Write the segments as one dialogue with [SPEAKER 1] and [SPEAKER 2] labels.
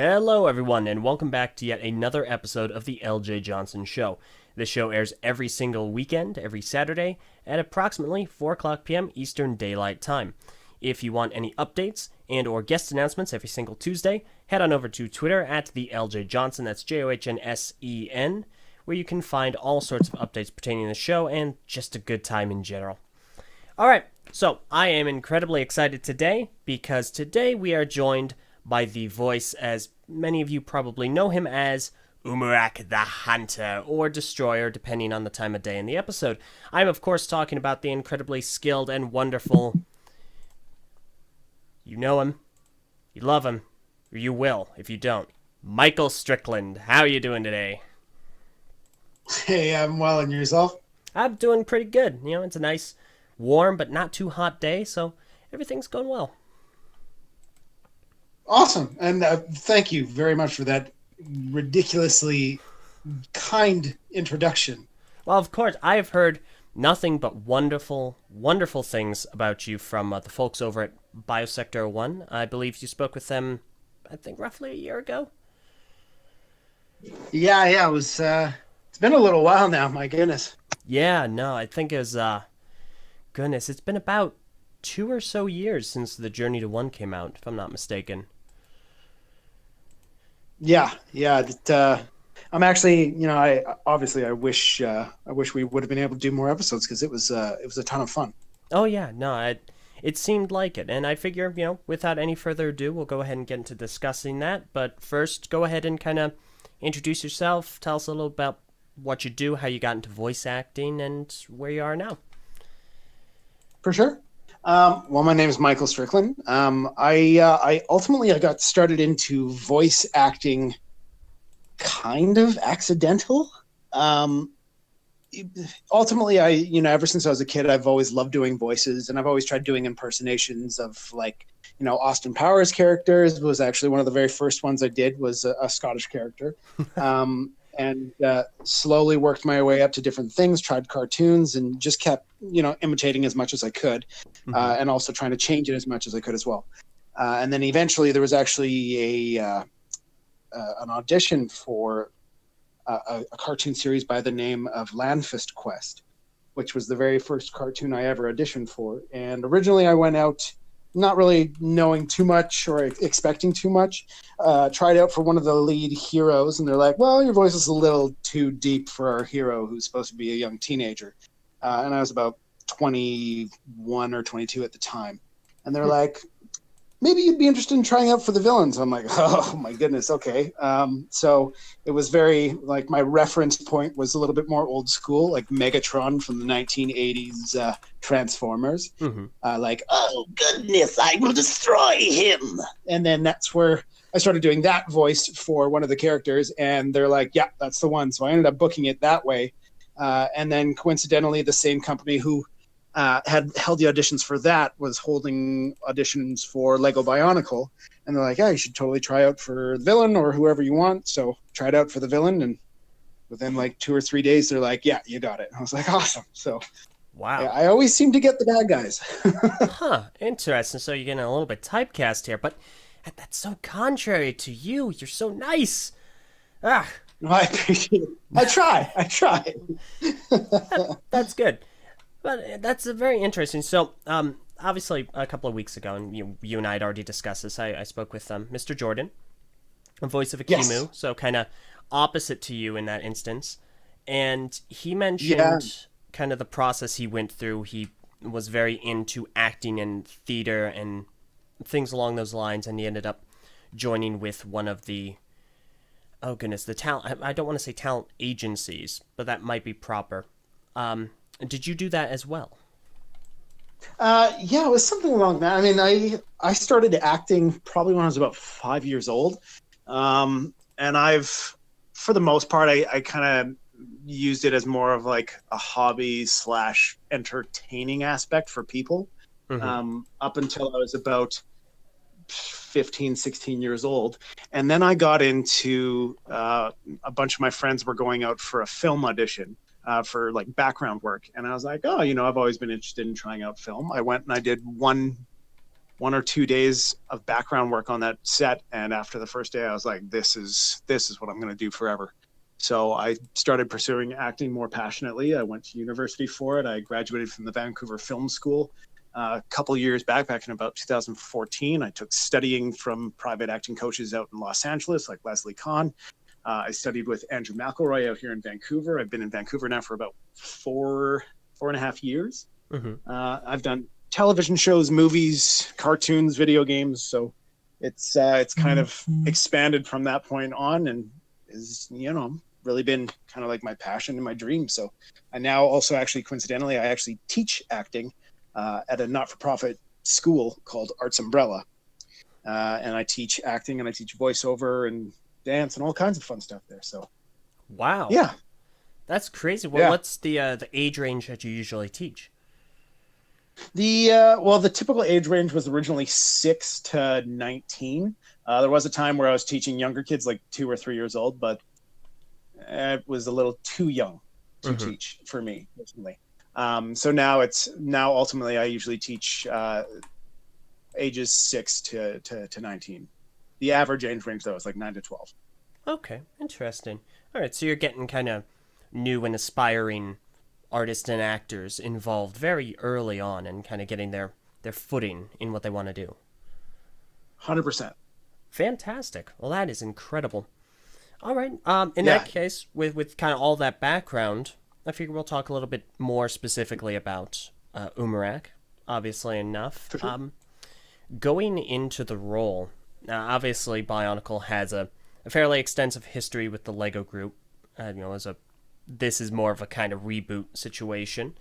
[SPEAKER 1] Hello, everyone, and welcome back to yet another episode of the Eljay Johnsen Show. This show airs every single weekend, every Saturday, at approximately 4 o'clock p.m. Eastern Daylight Time. If you want any updates and or guest announcements every single Tuesday, head on over to Twitter at the Eljay Johnsen, that's Johnsen, where you can find all sorts of updates pertaining to the show and just a good time in general. Alright, so I am incredibly excited today because today we are joined by the voice, as many of you probably know him as, Umarak the Hunter, or Destroyer, depending on the time of day in the episode. I'm, of course, talking about the incredibly skilled and wonderful... You know him, you love him, or you will if you don't. Michael Strickland, how are you doing today?
[SPEAKER 2] Hey, I'm well, and yourself?
[SPEAKER 1] I'm doing pretty good. You know, it's a nice, warm, but not too hot day, so everything's going well.
[SPEAKER 2] Awesome, and thank you very much for that ridiculously kind introduction.
[SPEAKER 1] Well, of course, I've heard nothing but wonderful, wonderful things about you from the folks over at Biosector 1. I believe you spoke with them, I think, roughly a year ago.
[SPEAKER 2] Yeah, it was. It's been a little while now. My goodness.
[SPEAKER 1] Yeah, no, I think it was, goodness, it's been about 2 or so years since the Journey to One came out, if I'm not mistaken.
[SPEAKER 2] Yeah. I'm actually, I wish we would have been able to do more episodes because it was a ton of fun.
[SPEAKER 1] Oh, yeah, no, it seemed like it, and I figure, without any further ado, we'll go ahead and get into discussing that, but first, go ahead and kind of introduce yourself, tell us a little about what you do, how you got into voice acting, and where you are now.
[SPEAKER 2] For sure. Well, my name is Michael Strickland. I ultimately I got started into voice acting kind of accidental. Ultimately, ever since I was a kid, I've always loved doing voices, and I've always tried doing impersonations of, like, Austin Powers characters. Was actually one of the very first ones I did was a Scottish character. And slowly worked my way up to different things, tried cartoons, and just kept, imitating as much as I could, and also trying to change it as much as I could as well. And then eventually there was actually an audition for a cartoon series by the name of Landfist Quest, which was the very first cartoon I ever auditioned for. And originally I went out not really knowing too much or expecting too much, tried out for one of the lead heroes, and they're like, well, your voice is a little too deep for our hero who's supposed to be a young teenager. And I was about 21 or 22 at the time. And they're like, maybe you'd be interested in trying out for the villains. I'm like, oh my goodness, okay. So it was very, like, my reference point was a little bit more old school, like Megatron from the 1980s Transformers. Like, oh goodness, I will destroy him. And then that's where I started doing that voice for one of the characters, and they're like, yeah, that's the one. So I ended up booking it that way. And then coincidentally, the same company who had held the auditions for that was holding auditions for Lego Bionicle, and they're like, yeah, you should totally try out for the villain or whoever you want. So tried out for the villain, and within like 2 or 3 days they're like, yeah, you got it. I was like, awesome. So
[SPEAKER 1] Wow.
[SPEAKER 2] yeah, I always seem to get the bad guys.
[SPEAKER 1] Huh, interesting. So you're getting a little bit typecast here, but that's so contrary to you. You're so nice. Ah.
[SPEAKER 2] No, I appreciate it. I try.
[SPEAKER 1] That's good. But that's very interesting. So, obviously, a couple of weeks ago, and you and I had already discussed this, I spoke with Mr. Jordan, a voice of Akimu,
[SPEAKER 2] Yes.
[SPEAKER 1] so kind of opposite to you in that instance. And he mentioned kind of the process he went through. He was very into acting and theater and things along those lines, and he ended up joining with one of the, oh goodness, the talent, I don't want to say talent agencies, but that might be proper. Did you do that as well?
[SPEAKER 2] Yeah, it was something along that. I mean, I started acting probably when I was about 5 years old, and I've, for the most part, I kind of used it as more of like a hobby slash entertaining aspect for people. Up until I was about 15, 16 years old. And then I got into a bunch of my friends were going out for a film audition. For like background work, and I was like, oh, I've always been interested in trying out film. I went and I did one 1 or 2 days of background work on that set. And after the first day, I was like, this is what I'm going to do forever. So I started pursuing acting more passionately. I went to university for it. I graduated from the Vancouver Film School a couple years back in about 2014. I took studying from private acting coaches out in Los Angeles, like Leslie Kahn. I studied with Andrew McElroy out here in Vancouver. I've been in Vancouver now for about four and a half years.
[SPEAKER 1] Mm-hmm.
[SPEAKER 2] I've done television shows, movies, cartoons, video games. So it's kind of expanded from that point on, and is, really been kind of like my passion and my dream. So I now also actually, coincidentally, I actually teach acting at a not-for-profit school called Arts Umbrella. And I teach acting and I teach voiceover and dance and all kinds of fun stuff there. So,
[SPEAKER 1] wow.
[SPEAKER 2] Yeah.
[SPEAKER 1] That's crazy. Well, what's the age range that you usually teach?
[SPEAKER 2] The typical age range was originally 6 to 19. There was a time where I was teaching younger kids, like 2 or 3 years old, but it was a little too young to teach for me personally. So now ultimately I usually teach ages 6 to 19. The average age range though is like 9 to 12.
[SPEAKER 1] Okay, interesting. All right, so you're getting kind of new and aspiring artists and actors involved very early on and kind of getting their footing in what they want to do.
[SPEAKER 2] 100%.
[SPEAKER 1] Fantastic. Well, that is incredible. All right. In that case, with kind of all that background, I figure we'll talk a little bit more specifically about Umarak, obviously enough.
[SPEAKER 2] Sure.
[SPEAKER 1] Going into the role, obviously Bionicle has a fairly extensive history with the Lego group. This is more of a kind of reboot situation.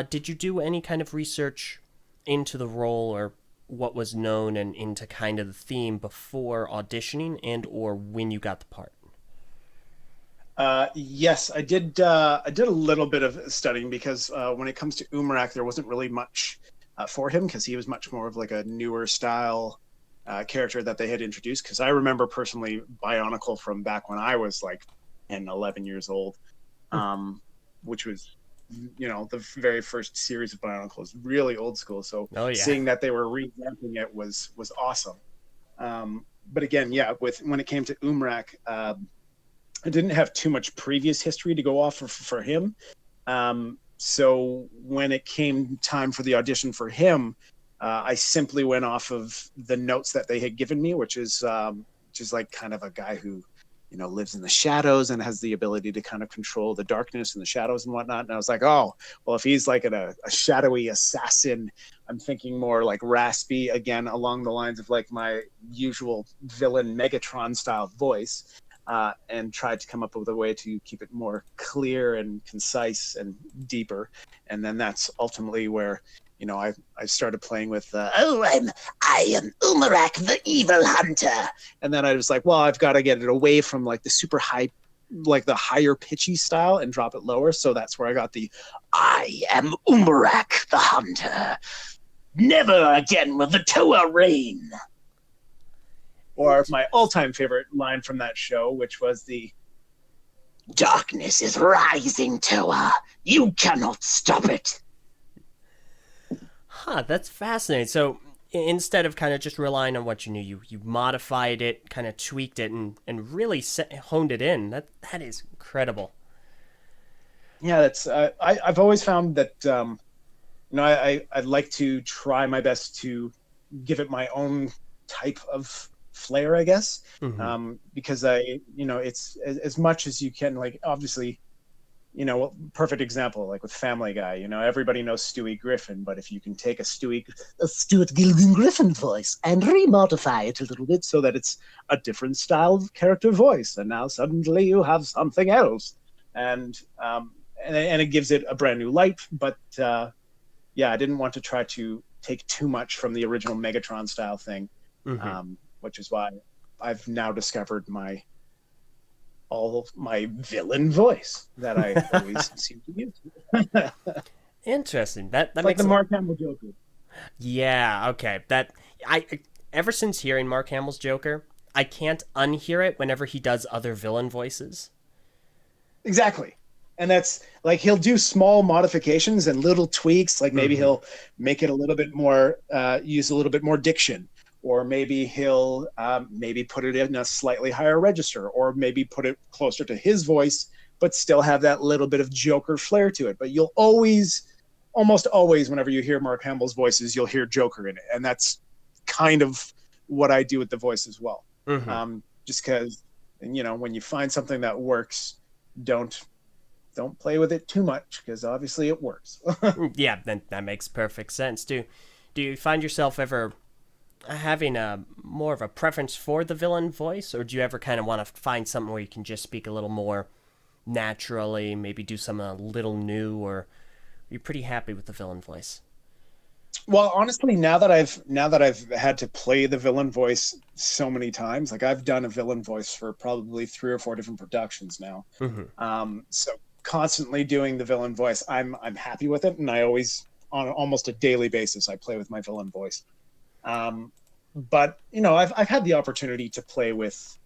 [SPEAKER 1] Did you do any kind of research into the role or what was known and into kind of the theme before auditioning and or when you got the part?
[SPEAKER 2] Yes, I did. I did a little bit of studying because when it comes to Umarak, there wasn't really much for him because he was much more of like a newer style character that they had introduced. Because I remember personally Bionicle from back when I was like 10, 11 years old, which was, the very first series of Bionicle was really old school. So seeing that they were revamping it was awesome. But again, when it came to Umarak, I didn't have too much previous history to go off for him. So when it came time for the audition for him, I simply went off of the notes that they had given me, which is like kind of a guy who, lives in the shadows and has the ability to kind of control the darkness and the shadows and whatnot. And I was like, oh, well, if he's like a shadowy assassin, I'm thinking more like raspy, again, along the lines of like my usual villain Megatron style voice. And tried to come up with a way to keep it more clear and concise and deeper. And then that's ultimately where, I started playing with, I am Umarak, the evil hunter. And then I was like, well, I've got to get it away from like the super high, like the higher pitchy style and drop it lower. So that's where I got the, I am Umarak, the hunter. Never again will the Toa reign. Or my all-time favorite line from that show, which was the darkness is rising, Toa. You cannot stop it.
[SPEAKER 1] That's fascinating. So instead of kind of just relying on what you knew, you modified it, kind of tweaked it, and really honed it in. That is incredible.
[SPEAKER 2] Yeah, that's. I've always found that I'd like to try my best to give it my own type of flair, I guess, because it's as much as you can, like, obviously, perfect example, like with Family Guy, everybody knows Stewie Griffin, but if you can take a Stuart Gilden Griffin voice and remodify it a little bit so that it's a different style of character voice, and now suddenly you have something else, and it gives it a brand new life. But I didn't want to try to take too much from the original Megatron style thing. Which is why I've now discovered all my villain voice that I always seem to use.
[SPEAKER 1] Interesting. That
[SPEAKER 2] like
[SPEAKER 1] makes
[SPEAKER 2] the Mark Hamill Joker.
[SPEAKER 1] Yeah. Okay. Ever since hearing Mark Hamill's Joker, I can't unhear it whenever he does other villain voices.
[SPEAKER 2] Exactly. And that's like he'll do small modifications and little tweaks. Like maybe
[SPEAKER 1] Mm-hmm.
[SPEAKER 2] he'll make it a little bit more, use a little bit more diction, or maybe he'll maybe put it in a slightly higher register, or maybe put it closer to his voice, but still have that little bit of Joker flair to it. But you'll always, almost always, whenever you hear Mark Hamill's voices, you'll hear Joker in it, and that's kind of what I do with the voice as well.
[SPEAKER 1] Mm-hmm.
[SPEAKER 2] Just because, when you find something that works, don't don't play with it too much because obviously it works.
[SPEAKER 1] Yeah, then that makes perfect sense. Do you find yourself ever having a more of a preference for the villain voice, or do you ever kind of want to find something where you can just speak a little more naturally, maybe do something a little new, or are you pretty happy with the villain voice?
[SPEAKER 2] Well, honestly, now that I've had to play the villain voice so many times, like I've done a villain voice for probably 3 or 4 different productions now.
[SPEAKER 1] Mm-hmm.
[SPEAKER 2] So constantly doing the villain voice, I'm happy with it, and I always, on almost a daily basis, I play with my villain voice. But I've had the opportunity to play with,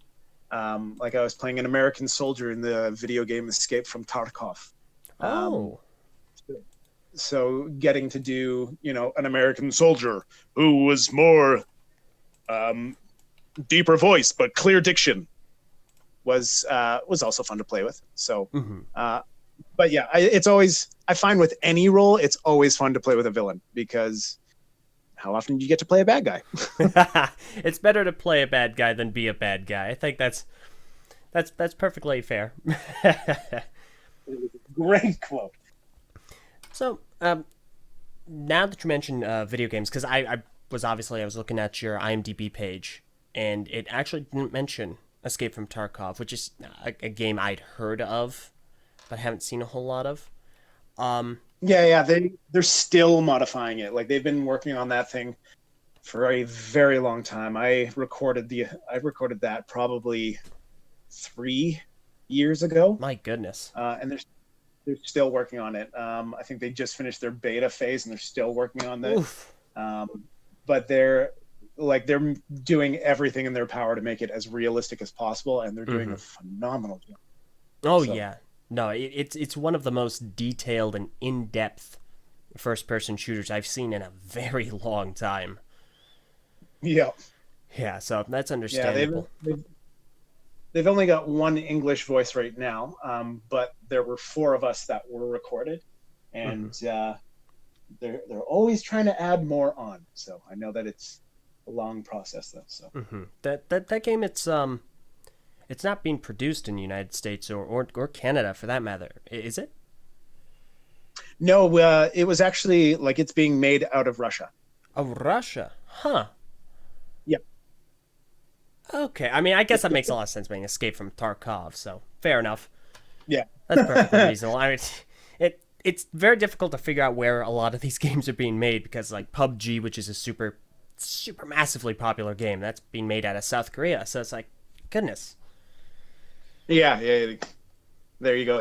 [SPEAKER 2] like I was playing an American soldier in the video game Escape from Tarkov. Um,
[SPEAKER 1] Oh,
[SPEAKER 2] so getting to do, an American soldier who was more um, deeper voice but clear diction was also fun to play with. So,
[SPEAKER 1] mm-hmm.
[SPEAKER 2] uh, but yeah, it's always, I find with any role, it's always fun to play with a villain because how often do you get to play a bad guy?
[SPEAKER 1] It's better to play a bad guy than be a bad guy. I think that's perfectly fair.
[SPEAKER 2] Great quote.
[SPEAKER 1] So, now that you mentioned video games, because I was looking at your IMDb page, and it actually didn't mention Escape from Tarkov, which is a game I'd heard of, but haven't seen a whole lot of. Um,
[SPEAKER 2] Yeah, they're still modifying it. Like they've been working on that thing for a very long time. I recorded that probably 3 years ago,
[SPEAKER 1] my goodness.
[SPEAKER 2] and they're still working on it. I think they just finished their beta phase, and they're still working on that.
[SPEAKER 1] Oof.
[SPEAKER 2] But they're doing everything in their power to make it as realistic as possible, and they're doing
[SPEAKER 1] Mm-hmm.
[SPEAKER 2] a phenomenal job.
[SPEAKER 1] Oh
[SPEAKER 2] So
[SPEAKER 1] yeah. No, it's one of the most detailed and in-depth first-person shooters I've seen in a very long time.
[SPEAKER 2] yeah,
[SPEAKER 1] Yeah, so that's
[SPEAKER 2] yeah,
[SPEAKER 1] understandable.
[SPEAKER 2] they've only got one English voice right now, but there were 4 of us that were recorded,
[SPEAKER 1] Mm-hmm.
[SPEAKER 2] and they're always trying to add more on. So I know that it's a long process though. So
[SPEAKER 1] Mm-hmm. That game, it's not being produced in the United States or Canada for that matter, is it?
[SPEAKER 2] no, it was actually like it's being made out of Russia.
[SPEAKER 1] Oh, Russia, huh?
[SPEAKER 2] Yeah,
[SPEAKER 1] Okay, I mean, I guess that makes a lot of sense being Escape from Tarkov, so fair enough.
[SPEAKER 2] yeah,
[SPEAKER 1] That's perfectly reasonable. I mean, it's very difficult to figure out where a lot of these games are being made because like PUBG, which is a super massively popular game, that's being made out of South Korea. So it's like, goodness.
[SPEAKER 2] yeah. There you go.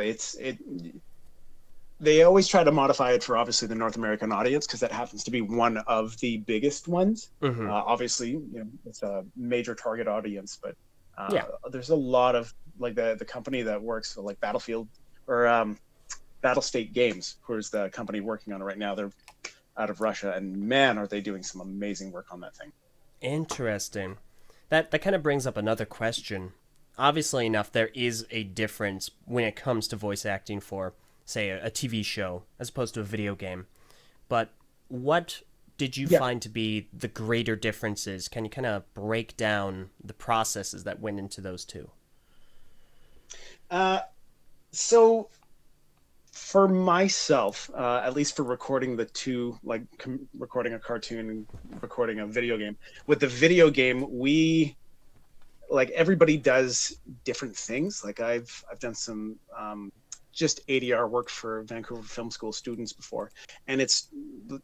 [SPEAKER 2] They always try to modify it for obviously the North American audience because that happens to be one of the biggest ones.
[SPEAKER 1] Mm-hmm.
[SPEAKER 2] Obviously, it's a major target audience, but
[SPEAKER 1] Yeah.
[SPEAKER 2] there's a lot of like the company that works for like Battlefield or Battle State Games, who's the company working on it right now. They're out of Russia, and man, are they doing some amazing work on that thing.
[SPEAKER 1] Interesting. That kind of brings up another question. Obviously enough, there is a difference when it comes to voice acting for, say, a TV show as opposed to a video game. But what did you
[SPEAKER 2] Yeah.
[SPEAKER 1] find to be the greater differences? Can you kind of break down the processes that went into those two?
[SPEAKER 2] Uh, so for myself, at least for recording the two, like recording a cartoon and recording a video game, with the video game, we like everybody does different things. Like I've done some just ADR work for Vancouver Film School students before, and it's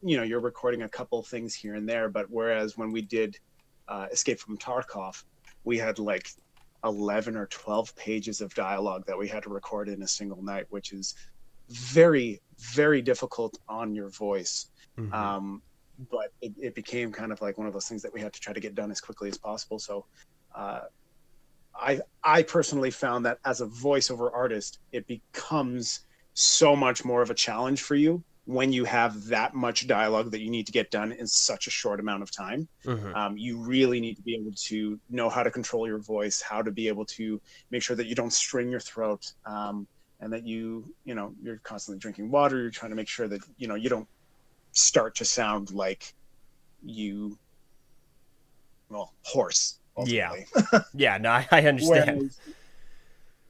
[SPEAKER 2] you're recording a couple things here and there. But whereas when we did Escape from Tarkov, we had like 11 or 12 pages of dialogue that we had to record in a single night, which is very, very difficult on your voice.
[SPEAKER 1] Mm-hmm.
[SPEAKER 2] But it became kind of like one of those things that we had to try to get done as quickly as possible. So uh, I personally found that as a voiceover artist, it becomes so much more of a challenge for you when you have that much dialogue that you need to get done in such a short amount of time. You really need to be able to know how to control your voice, how to be able to make sure that you don't string your throat, and that you're constantly drinking water. You're trying to make sure that, you don't start to sound like hoarse. Ultimately.
[SPEAKER 1] Yeah. No, I understand.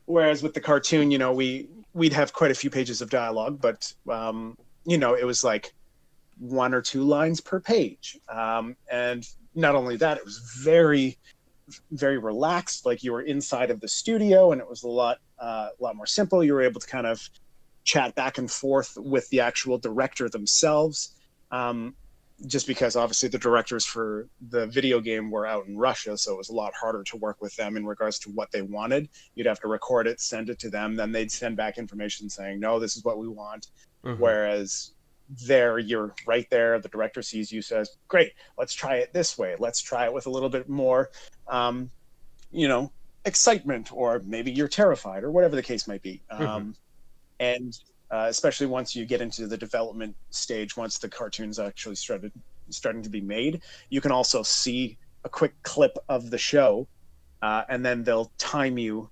[SPEAKER 2] Whereas with the cartoon, we'd have quite a few pages of dialogue, but it was like 1 or 2 lines per page. And not only that, it was very, very relaxed. Like you were inside of the studio, and it was a lot more simple. You were able to kind of chat back and forth with the actual director themselves. Just because obviously the directors for the video game were out in Russia, so it was a lot harder to work with them in regards to what they wanted. You'd have to record it, send it to them, then they'd send back information saying, no, this is what we want. Whereas there, you're right there, the director sees you, says, great, let's try it this way. Let's try it with a little bit more, excitement, or maybe you're terrified, or whatever the case might be. And especially once you get into the development stage, once the cartoon's actually starting to be made, you can also see a quick clip of the show, and then they'll time you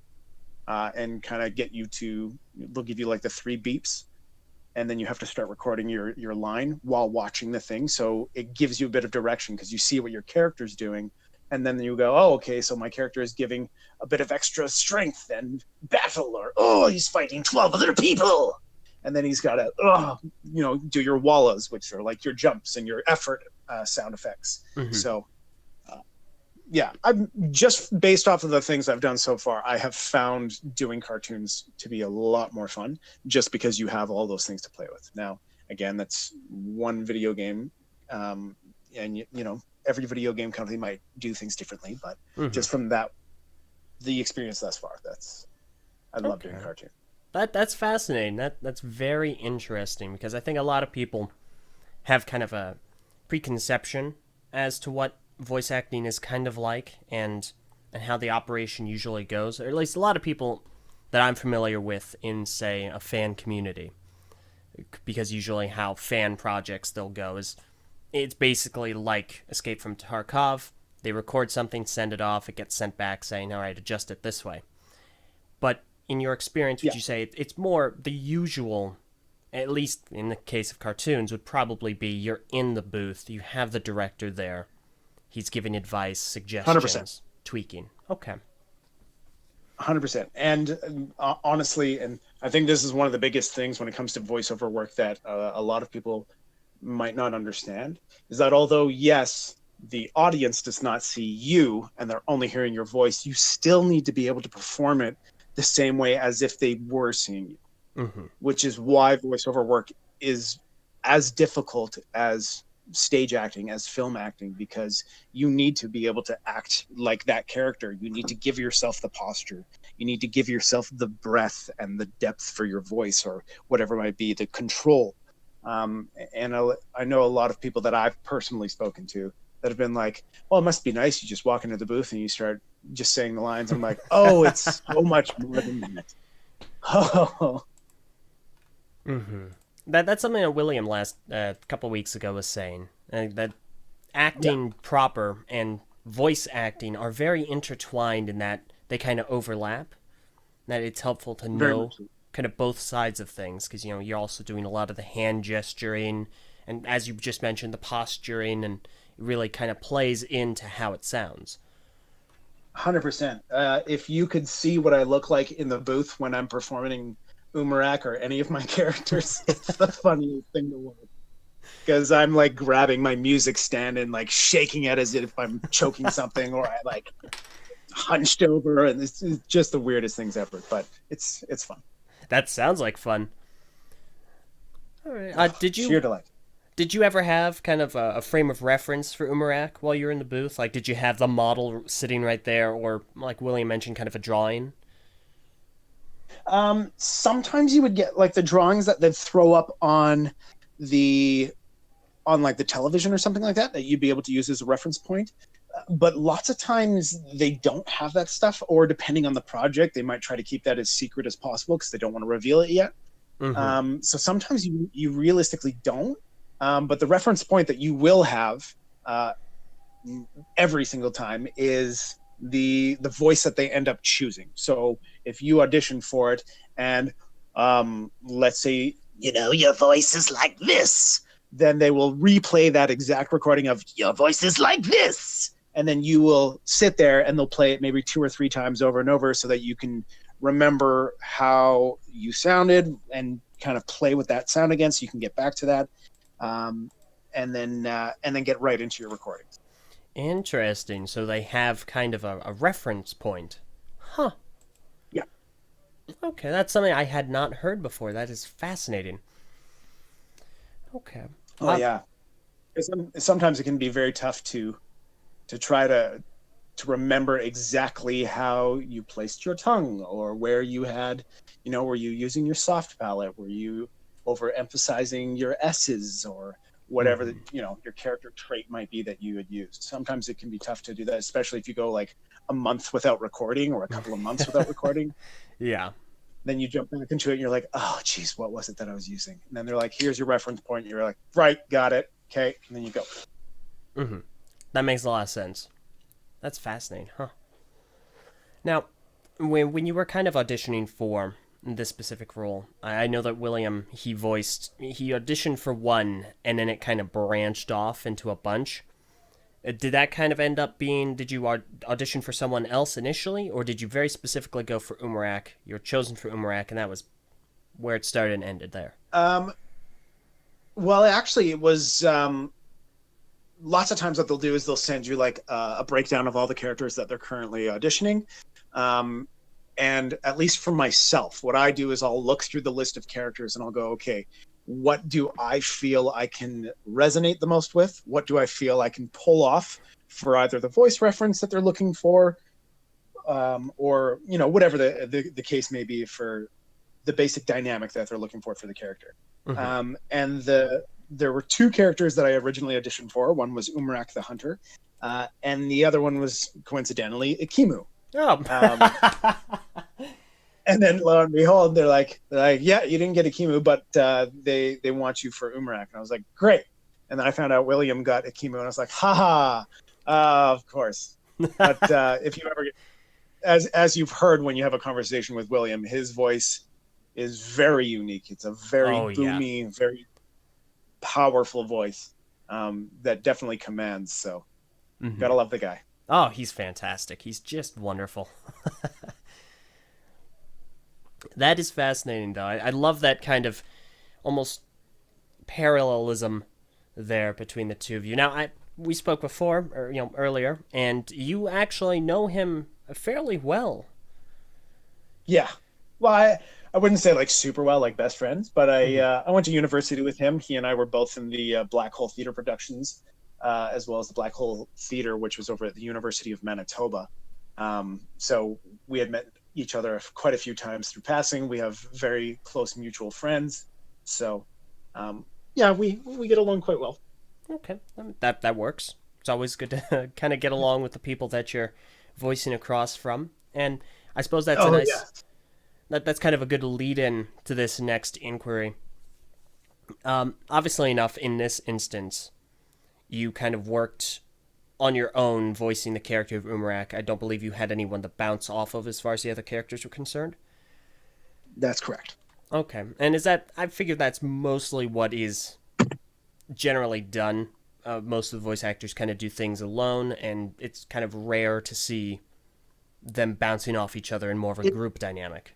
[SPEAKER 2] and kind of they'll give you like the 3 beeps, and then you have to start recording your line while watching the thing. So it gives you a bit of direction because you see what your character's doing, and then you go, oh, okay, so my character is giving a bit of extra strength and battle, or, oh, he's fighting 12 other people. And then he's got to, do your wallas, which are like your jumps and your effort sound effects. So, I'm just based off of the things I've done so far, I have found doing cartoons to be a lot more fun, just because you have all those things to play with. Now, again, that's one video game, and every video game company might do things differently, but just from the experience thus far, I love doing cartoon.
[SPEAKER 1] That's fascinating. That's very interesting, because I think a lot of people have kind of a preconception as to what voice acting is kind of like, and how the operation usually goes, or at least a lot of people that I'm familiar with in, say, a fan community, because usually how fan projects they'll go is, it's basically like Escape from Tarkov. They record something, send it off, it gets sent back saying, all right, adjust it this way. But in your experience, would you say it's more the usual, at least in the case of cartoons, would probably be you're in the booth, you have the director there, he's giving advice, suggestions,
[SPEAKER 2] 100%.
[SPEAKER 1] Tweaking. Okay.
[SPEAKER 2] 100%. And honestly, and I think this is one of the biggest things when it comes to voiceover work that a lot of people might not understand, is that although, yes, the audience does not see you and they're only hearing your voice, you still need to be able to perform it the same way as if they were seeing you, which is why voiceover work is as difficult as stage acting, as film acting, because you need to be able to act like that character. You need to give yourself the posture. You need to give yourself the breath and the depth for your voice, or whatever it might be, the control. And I know a lot of people that I've personally spoken to that have been like, well, it must be nice. You just walk into the booth and you start just saying the lines. I'm like, oh, it's so much more than that. Oh.
[SPEAKER 1] That's something that William last couple weeks ago was saying, that acting proper and voice acting are very intertwined in that they kind of overlap, that it's helpful to know kind of both sides of things, because you're also doing a lot of the hand gesturing, and as you just mentioned, the posturing, and it really kind of plays into how it sounds.
[SPEAKER 2] 100%. If you could see what I look like in the booth when I'm performing Umarak or any of my characters, it's the funniest thing in the world. Because I'm like grabbing my music stand and like shaking it as if I'm choking something, or I like hunched over, and it's just the weirdest things ever. But it's fun.
[SPEAKER 1] That sounds like fun. All right.
[SPEAKER 2] Sheer delight.
[SPEAKER 1] Did you ever have kind of a frame of reference for Umarak while you were in the booth? Like, did you have the model sitting right there, or like William mentioned, kind of a drawing?
[SPEAKER 2] Sometimes you would get like the drawings that they'd throw up on like the television or something like that you'd be able to use as a reference point. But lots of times they don't have that stuff, or depending on the project, they might try to keep that as secret as possible because they don't want to reveal it yet. So sometimes you realistically don't. But the reference point that you will have every single time is the voice that they end up choosing. So if you audition for it and let's say, your voice is like this, then they will replay that exact recording of your voice is like this. And then you will sit there and they'll play it maybe 2 or 3 times over and over so that you can remember how you sounded and kind of play with that sound again so you can get back to that. And then get right into your recordings.
[SPEAKER 1] Interesting. So they have kind of a reference point. Huh.
[SPEAKER 2] Yeah.
[SPEAKER 1] Okay, that's something I had not heard before. That is fascinating. Okay.
[SPEAKER 2] Oh, yeah. Sometimes it can be very tough to try to remember exactly how you placed your tongue or where you had, were you using your soft palate? Were you overemphasizing your S's or whatever your character trait might be that you had used. Sometimes it can be tough to do that, especially if you go like a month without recording or a couple of months without recording.
[SPEAKER 1] Yeah.
[SPEAKER 2] Then you jump back into it and you're like, oh geez, what was it that I was using? And then they're like, here's your reference point. And you're like, right, got it. Okay. And then you go.
[SPEAKER 1] That makes a lot of sense. That's fascinating, huh? Now, when you were kind of auditioning for this specific role, I know that William, he auditioned for one, and then it kind of branched off into a bunch. Did that kind of end up being, did you audition for someone else initially, or did you very specifically go for Umarak? You were chosen for Umarak, and that was where it started and ended there.
[SPEAKER 2] Well, actually, it was lots of times what they'll do is they'll send you like a breakdown of all the characters that they're currently auditioning. And at least for myself, what I do is I'll look through the list of characters and I'll go, okay, what do I feel I can resonate the most with? What do I feel I can pull off for either the voice reference that they're looking for, or whatever the case may be for the basic dynamic that they're looking for the character. And there were 2 characters that I originally auditioned for. One was Umarak the Hunter, and the other one was coincidentally Ikimu.
[SPEAKER 1] Oh.
[SPEAKER 2] And then lo and behold, they're like, yeah, you didn't get Ikimu, but they want you for Umarak. And I was like, great. And then I found out William got Ikimu, and I was like, haha, of course. But if you ever, as you've heard when you have a conversation with William, his voice is very unique. It's a very boomy, very powerful voice that definitely commands. So gotta love the guy.
[SPEAKER 1] Oh, he's fantastic. He's just wonderful. That is fascinating, though. I love that kind of almost parallelism there between the two of you. Now, we spoke before, or earlier, and you actually know him fairly well.
[SPEAKER 2] Yeah. Well, I wouldn't say like super well, like best friends, but I went to university with him. He and I were both in the Black Hole Theater productions, as well as the Black Hole Theater, which was over at the University of Manitoba. So we had met each other quite a few times through passing. We have very close mutual friends. So, yeah, we get along quite well.
[SPEAKER 1] Okay, that works. It's always good to kind of get along with the people that you're voicing across from. And I suppose that's that's kind of a good lead-in to this next inquiry. Obviously enough, in this instance, you kind of worked on your own voicing the character of Umarak. I don't believe you had anyone to bounce off of as far as the other characters were concerned.
[SPEAKER 2] That's correct.
[SPEAKER 1] Okay, and I figured that's mostly what is generally done. Most of the voice actors kind of do things alone, and it's kind of rare to see them bouncing off each other in more of a group dynamic.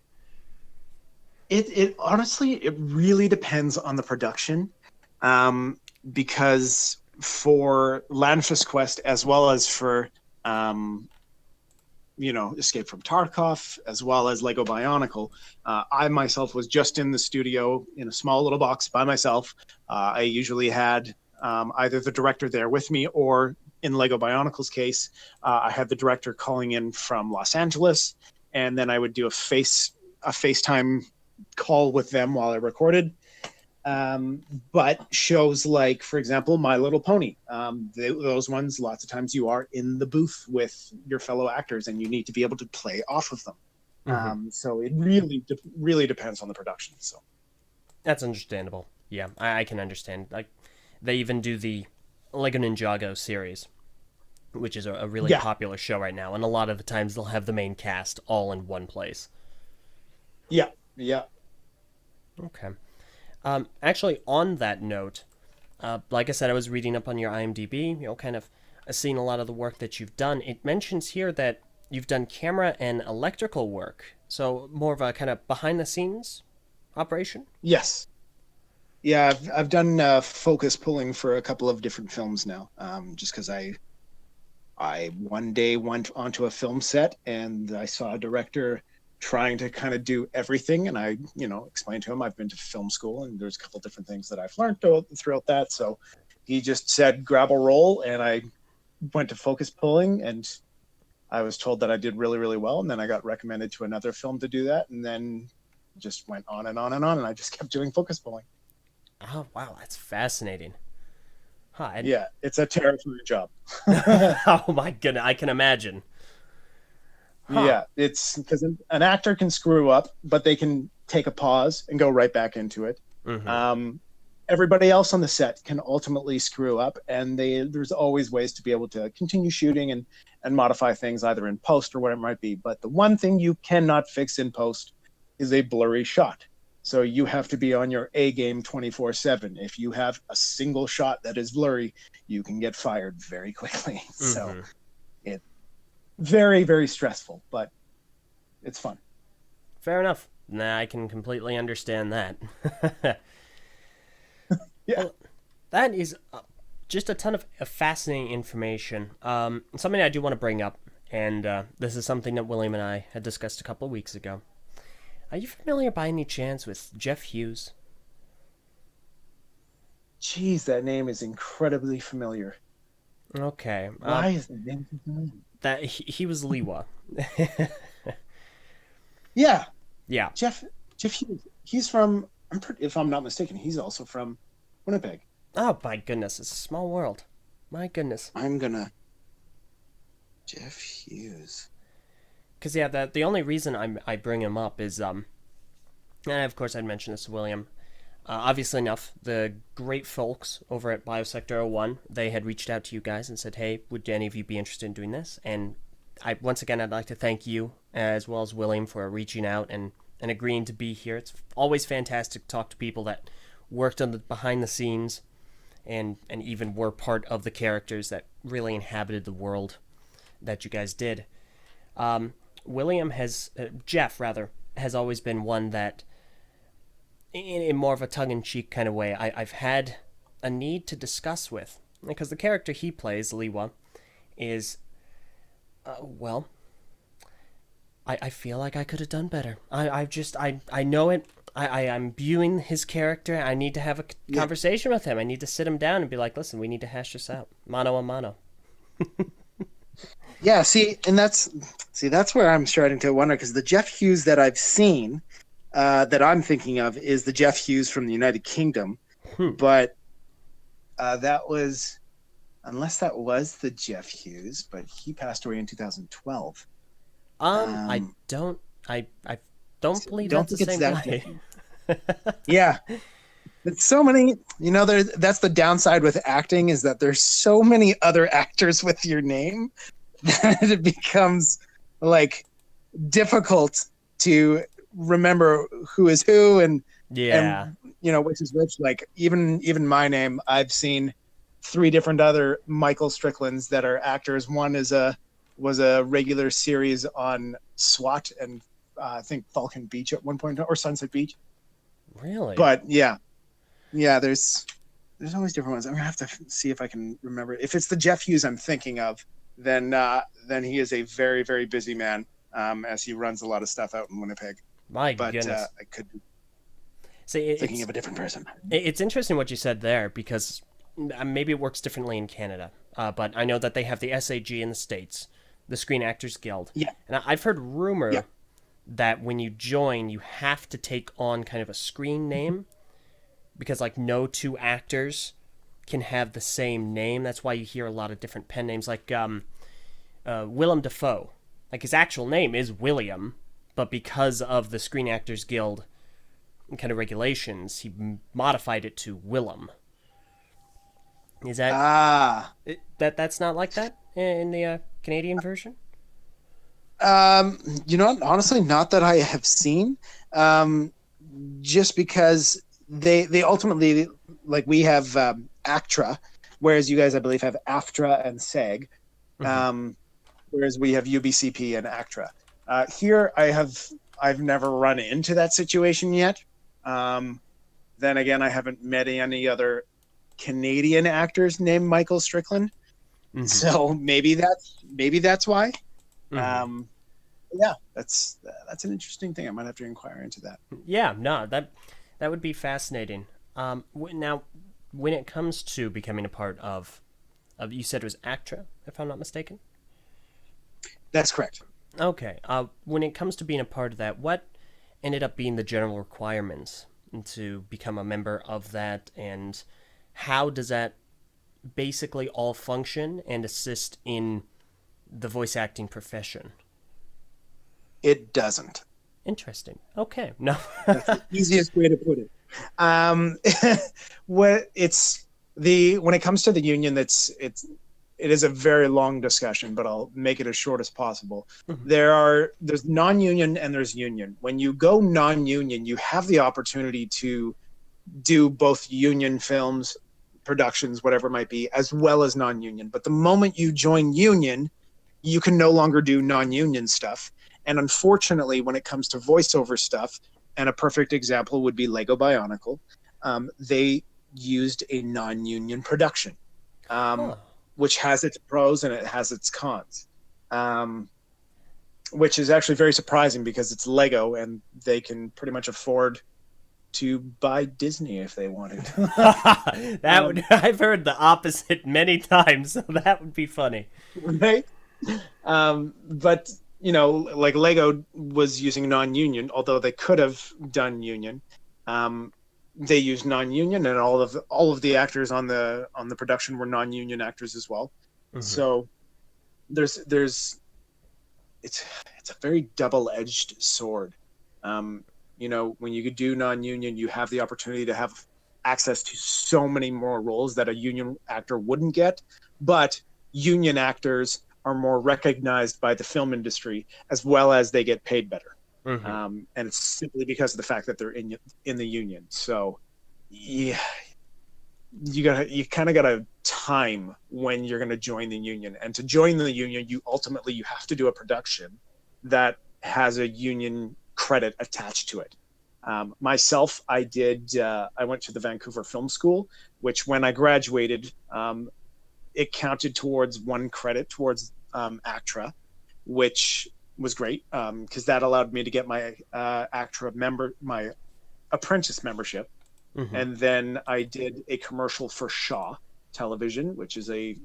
[SPEAKER 2] It honestly, it really depends on the production, because for Lanfus Quest, as well as for Escape from Tarkov, as well as Lego Bionicle, I myself was just in the studio in a small little box by myself. I usually had either the director there with me, or in Lego Bionicle's case, I had the director calling in from Los Angeles, and then I would do a FaceTime call with them while I recorded. But shows like, for example, My Little Pony, those ones, lots of times you are in the booth with your fellow actors and you need to be able to play off of them. So it really depends on the production. So
[SPEAKER 1] That's understandable. Yeah, I can understand. Like, they even do the Lego Ninjago series, which is a really
[SPEAKER 2] Yeah,
[SPEAKER 1] popular show right now, and a lot of the times they'll have the main cast all in one place.
[SPEAKER 2] yeah, yeah.
[SPEAKER 1] Okay. Actually, on that note, like I said, I was reading up on your IMDb, kind of seeing a lot of the work that you've done. It mentions here that you've done camera and electrical work, so more of a kind of behind the scenes operation.
[SPEAKER 2] Yes. Yeah, I've done focus pulling for a couple of different films now. Just because I one day went onto a film set and I saw a director trying to kind of do everything, and I explained to him I've been to film school and there's a couple different things that I've learned throughout that. So he just said grab a roll, and I went to focus pulling, and I was told that I did really really well, and then I got recommended to another film to do that, and then just went on and on and on, and I just kept doing focus pulling.
[SPEAKER 1] Oh, wow, that's fascinating. Huh,
[SPEAKER 2] Yeah, it's a terrifying job.
[SPEAKER 1] oh my goodness, I can imagine. Huh.
[SPEAKER 2] Yeah, it's because an actor can screw up, but they can take a pause and go right back into it.
[SPEAKER 1] Mm-hmm.
[SPEAKER 2] Everybody else on the set can ultimately screw up, and there's always ways to be able to continue shooting and modify things either in post or whatever it might be. But the one thing you cannot fix in post is a blurry shot. So you have to be on your A game 24/7. If you have a single shot that is blurry, you can get fired very quickly.
[SPEAKER 1] Mm-hmm.
[SPEAKER 2] So it's very, very stressful, but it's fun.
[SPEAKER 1] Fair enough. Nah, I can completely understand that.
[SPEAKER 2] Yeah.
[SPEAKER 1] Well, that is just a ton of fascinating information. Something I do want to bring up, and this is something that William and I had discussed a couple of weeks ago. Are you familiar by any chance with Jeff Hughes?
[SPEAKER 2] Geez, that name is incredibly familiar.
[SPEAKER 1] Okay.
[SPEAKER 2] Why is the name so familiar?
[SPEAKER 1] That he was Liwa.
[SPEAKER 2] Yeah,
[SPEAKER 1] Yeah.
[SPEAKER 2] Jeff Hughes. He's from. If I'm not mistaken, he's also from Winnipeg.
[SPEAKER 1] Oh my goodness, it's a small world. My goodness.
[SPEAKER 2] I'm gonna Jeff Hughes.
[SPEAKER 1] Because yeah, the only reason I bring him up is and of course I'd mention this to William. Obviously enough, the great folks over at Biosector 01, they had reached out to you guys and said, hey, would any of you be interested in doing this? And once again, I'd like to thank you as well as William for reaching out and agreeing to be here. It's always fantastic to talk to people that worked on the behind the scenes and even were part of the characters that really inhabited the world that you guys did. Jeff has always been one that, in more of a tongue-in-cheek kind of way, I've had a need to discuss with. Because the character he plays, Liwa, is, I feel like I could have done better. I know it. I'm viewing his character. I need to have a conversation with him. I need to sit him down and be like, listen, we need to hash this out. Mano a mano.
[SPEAKER 2] Yeah, that's where I'm starting to wonder, because the Jeff Hughes that I've seen, that I'm thinking of, is the Jeff Hughes from the United Kingdom. But unless that was the Jeff Hughes, but he passed away in 2012.
[SPEAKER 1] I don't believe that's the same guy.
[SPEAKER 2] Yeah. It's so many, that's the downside with acting, is that there's so many other actors with your name that it becomes like difficult to remember who is who and which is which. Like even my name, I've seen 3 different other Michael Stricklands that are actors. One was a regular series on SWAT and I think Falcon Beach at one point, or Sunset Beach.
[SPEAKER 1] Really?
[SPEAKER 2] But yeah, there's always different ones. I'm gonna have to see if I can remember. If it's the Jeff Hughes I'm thinking of, then he is a very, very busy man, as he runs a lot of stuff out in Winnipeg.
[SPEAKER 1] My goodness.
[SPEAKER 2] I could be
[SPEAKER 1] thinking
[SPEAKER 2] of a different person.
[SPEAKER 1] It's interesting what you said there, because maybe it works differently in Canada, but I know that they have the SAG in the States, the Screen Actors Guild.
[SPEAKER 2] Yeah.
[SPEAKER 1] And I've heard rumor that when you join, you have to take on kind of a screen name, because like no 2 actors can have the same name. That's why you hear a lot of different pen names, like Willem Dafoe. Like his actual name is William, but because of the Screen Actors Guild, kind of regulations, he modified it to Willem. Is that that's not like that in the Canadian version?
[SPEAKER 2] Honestly, not that I have seen. Just because they ultimately, like, we have ACTRA, whereas you guys, I believe, have AFTRA and SAG, whereas we have UBCP and ACTRA. Here, I've never run into that situation yet. Then again, I haven't met any other Canadian actors named Michael Strickland, so maybe that's why. Yeah, that's an interesting thing. I might have to inquire into that.
[SPEAKER 1] Yeah, no, that would be fascinating. Now, when it comes to becoming a part of you said it was ACTRA, if I'm not mistaken.
[SPEAKER 2] That's correct.
[SPEAKER 1] Okay. When it comes to being a part of that, what ended up being the general requirements to become a member of that, and how does that basically all function and assist in the voice acting profession?
[SPEAKER 2] It doesn't.
[SPEAKER 1] Interesting. Okay. No.
[SPEAKER 2] That's the easiest way to put it. When it comes to the union, it is a very long discussion, but I'll make it as short as possible. There's non-union and there's union. When you go non-union, you have the opportunity to do both union films, productions, whatever it might be, as well as non-union. But the moment you join union, you can no longer do non-union stuff. And unfortunately, when it comes to voiceover stuff, and a perfect example would be Lego Bionicle, they used a non-union production, which has its pros and it has its cons, which is actually very surprising because it's Lego and they can pretty much afford to buy Disney if they wanted.
[SPEAKER 1] I've heard the opposite many times, so that would be funny.
[SPEAKER 2] Right? But like Lego was using non-union, although they could have done union. They used non-union, and all of the actors on the production were non-union actors as well. So it's a very double-edged sword. When you could do non-union, you have the opportunity to have access to so many more roles that a union actor wouldn't get, but union actors are more recognized by the film industry, as well as they get paid better. And it's simply because of the fact that they're in the union. So yeah, you kind of gotta time when you're going to join the union. And to join the union, you have to do a production that has a union credit attached to it. Myself, I went to the Vancouver Film School, which when I graduated, it counted towards 1 credit towards ACTRA, which was great because that allowed me to get my my apprentice membership. And then I did a commercial for Shaw Television, which is a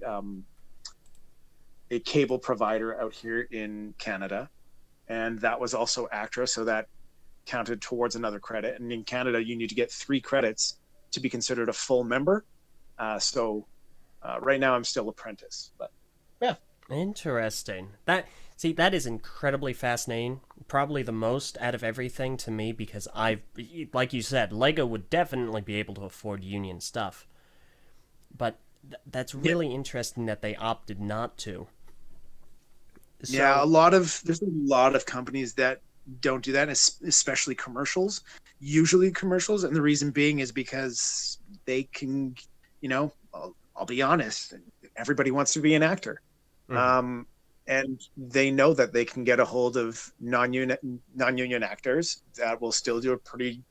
[SPEAKER 2] cable provider out here in Canada, and that was also ACTRA, so that counted towards another credit. And in Canada, you need to get 3 credits to be considered a full member. So right now, I'm still apprentice, but yeah.
[SPEAKER 1] Interesting. That is incredibly fascinating. Probably the most out of everything to me, because like you said, Lego would definitely be able to afford union stuff. But that's really interesting that they opted not to. So,
[SPEAKER 2] yeah, there's a lot of companies that don't do that, especially commercials. Usually commercials, and the reason being is because they can, I'll be honest, everybody wants to be an actor. And they know that they can get a hold of non-union actors that will still do a pretty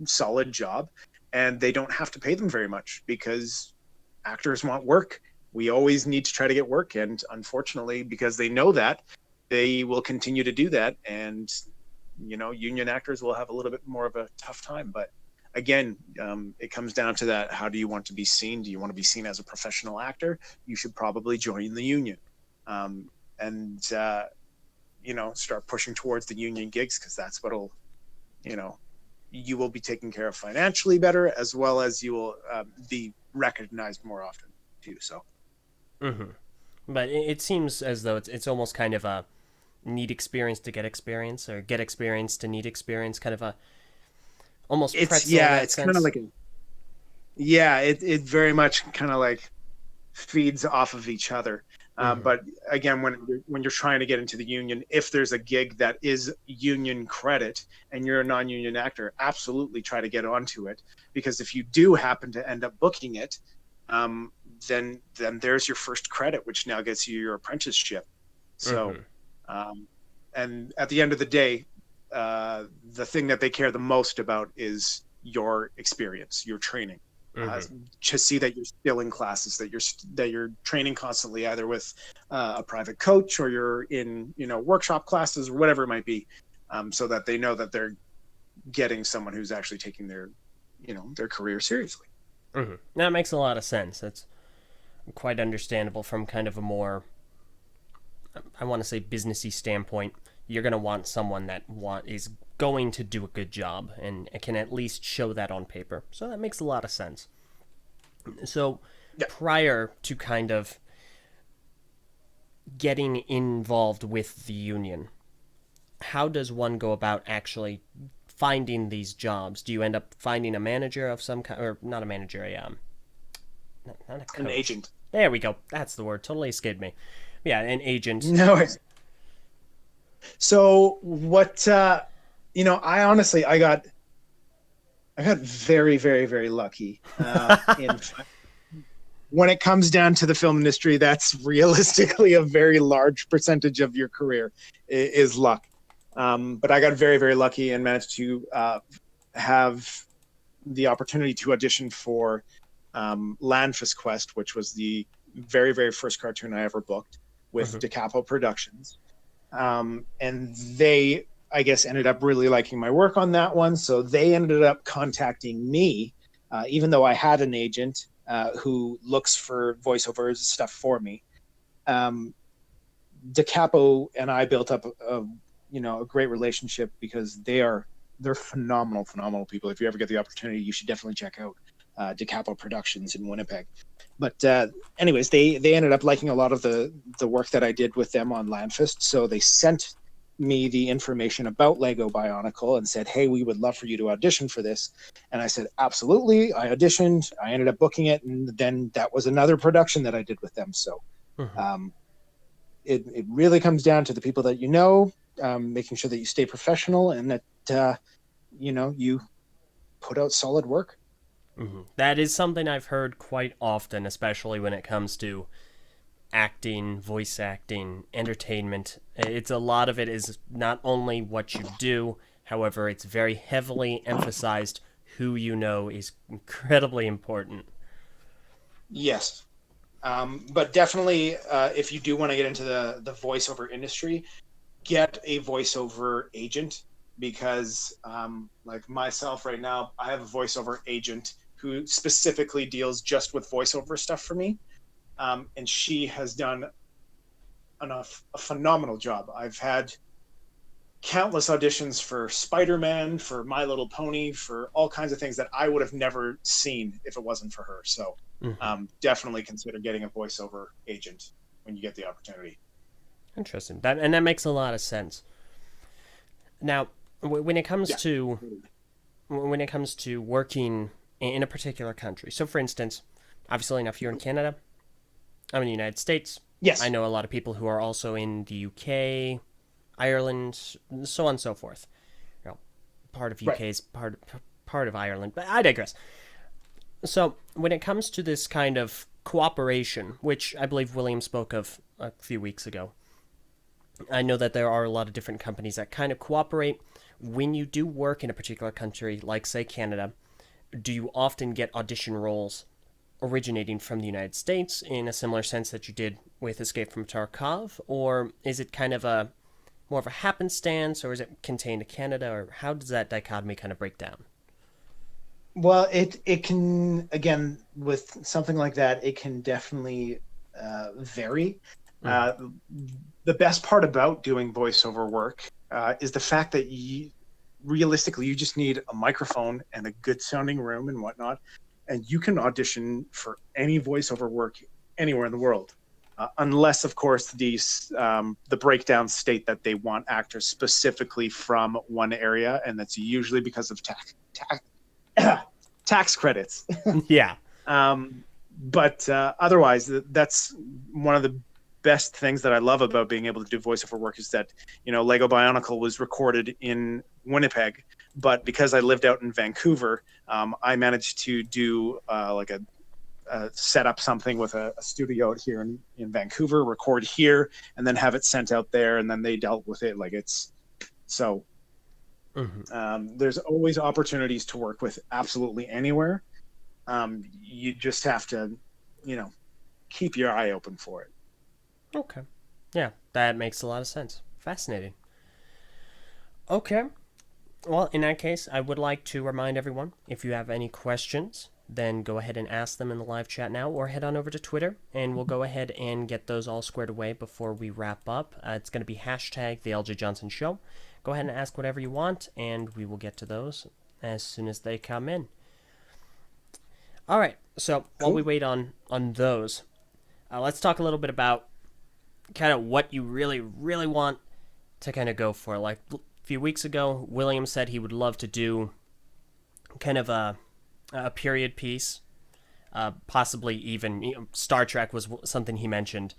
[SPEAKER 2] solid job, and they don't have to pay them very much because actors want work. We always need to try to get work, and unfortunately, because they know that, they will continue to do that, and union actors will have a little bit more of a tough time. But again, it comes down to that: how do you want to be seen? Do you want to be seen as a professional actor? You should probably join the union. And start pushing towards the union gigs, because that's what'll, you will be taken care of financially better, as well as you will be recognized more often too. So,
[SPEAKER 1] but it seems as though it's almost kind of a need experience to get experience, or get experience to need experience, kind of a Almost
[SPEAKER 2] It's
[SPEAKER 1] pretzel in
[SPEAKER 2] yeah,
[SPEAKER 1] that
[SPEAKER 2] it's kind of
[SPEAKER 1] sense.
[SPEAKER 2] like a yeah, it very much kind of like feeds off of each other.
[SPEAKER 1] Hmm.
[SPEAKER 2] But again, when you're trying to get into the union, if there's a gig that is union credit and you're a non-union actor, absolutely try to get onto it, because if you do happen to end up booking it, um, then there's your first credit, which now gets you your apprenticeship. So,
[SPEAKER 1] Hmm.
[SPEAKER 2] um, and at the end of the day, the thing that they care the most about is your experience, your training, uh,
[SPEAKER 1] Hmm.
[SPEAKER 2] to see that you're still in classes, that you're training constantly, either with a private coach or you're in workshop classes or whatever it might be, so that they know that they're getting someone who's actually taking their career seriously.
[SPEAKER 1] Hmm. That makes a lot of sense. That's quite understandable from kind of a more, I want to say, businessy standpoint. You're going to want someone that is going to do a good job and can at least show that on paper. So that makes a lot of sense. So
[SPEAKER 2] Yeah.
[SPEAKER 1] prior to kind of getting involved with the union, how does one go about actually finding these jobs? Do you end up finding a manager of some kind, or not a manager, not a
[SPEAKER 2] An
[SPEAKER 1] coach?
[SPEAKER 2] agent.
[SPEAKER 1] There we go. That's the word. Totally escaped me. Yeah, an agent.
[SPEAKER 2] No. So what? I honestly, I got very, very, very lucky. In When it comes down to the film industry, that's realistically a very large percentage of your career is luck. But I got very, very lucky and managed to have the opportunity to audition for Landfist Quest, which was the very, very first cartoon I ever booked with
[SPEAKER 1] Mhm.
[SPEAKER 2] DeCapo Productions. And they, I guess, ended up really liking my work on that one. So they ended up contacting me, even though I had an agent who looks for voiceover stuff for me. Um, DeCapo and I built up a great relationship, because they're phenomenal, phenomenal people. If you ever get the opportunity, you should definitely check out DeCapo Productions in Winnipeg. But anyways, they ended up liking a lot of the work that I did with them on Landfist, so they sent me the information about Lego Bionicle and said, "Hey, we would love for you to audition for this." And I said, "Absolutely." I auditioned. I ended up booking it, and then that was another production that I did with them. So
[SPEAKER 1] Mhm.
[SPEAKER 2] um, it really comes down to the people that making sure that you stay professional and that you put out solid work.
[SPEAKER 1] Mhm. That is something I've heard quite often, especially when it comes to acting, voice acting, entertainment. It's a lot of it is not only what you do, however, it's very heavily emphasized who you know is incredibly important.
[SPEAKER 2] Yes. But definitely, if you do want to get into the voiceover industry, get a voiceover agent, because like myself right now, I have a voiceover agent who specifically deals just with voiceover stuff for me. And she has done a phenomenal job. I've had countless auditions for Spider-Man, for My Little Pony, for all kinds of things that I would have never seen if it wasn't for her. So
[SPEAKER 1] Hmm.
[SPEAKER 2] definitely consider getting a voiceover agent when you get the opportunity.
[SPEAKER 1] Interesting. That makes a lot of sense. Now, when it comes
[SPEAKER 2] Yeah.
[SPEAKER 1] to working in a particular country, so for instance, obviously enough, you're in Canada. I'm in the United States. I
[SPEAKER 2] Yes.
[SPEAKER 1] know a lot of people who are also in the UK, Ireland, so on and so forth. You know, part of
[SPEAKER 2] Right.
[SPEAKER 1] UK is part of Ireland, but I digress. So when it comes to this kind of cooperation, which I believe William spoke of a few weeks ago, I know that there are a lot of different companies that kind of cooperate. When you do work in a particular country, like say Canada, do you often get audition roles originating from the United States in a similar sense that you did with Escape from Tarkov, or is it kind of a more of a happenstance, or is it contained to Canada, or how does that dichotomy kind of break down?
[SPEAKER 2] Well, it can, again, with something like that, it can definitely vary.
[SPEAKER 1] Mm-hmm.
[SPEAKER 2] Uh, the best part about doing voiceover work is the fact that realistically, you just need a microphone and a good sounding room and whatnot, and you can audition for any voiceover work anywhere in the world. unless, of course, the breakdowns state that they want actors specifically from one area, and that's usually because of tax credits.
[SPEAKER 1] Yeah.
[SPEAKER 2] But otherwise, that's one of the best things that I love about being able to do voiceover work is that, Lego Bionicle was recorded in Winnipeg, but because I lived out in Vancouver, I managed to do set up something with a studio out here in Vancouver, record here, and then have it sent out there, and then they dealt with it. There's always opportunities to work with absolutely anywhere. You just have to, keep your eye open for it.
[SPEAKER 1] Okay. Yeah, that makes a lot of sense. Fascinating. Okay. Well, in that case, I would like to remind everyone, if you have any questions, then go ahead and ask them in the live chat now, or head on over to Twitter, and we'll go ahead and get those all squared away before we wrap up. It's going to be hashtag the Eljay Johnsen Show. Go ahead and ask whatever you want, and we will get to those as soon as they come in. All right, so while we wait on those, let's talk a little bit about kind of what you really, really want to kind of go for. Like a few weeks ago, William said he would love to do kind of a period piece, possibly even Star Trek was something he mentioned.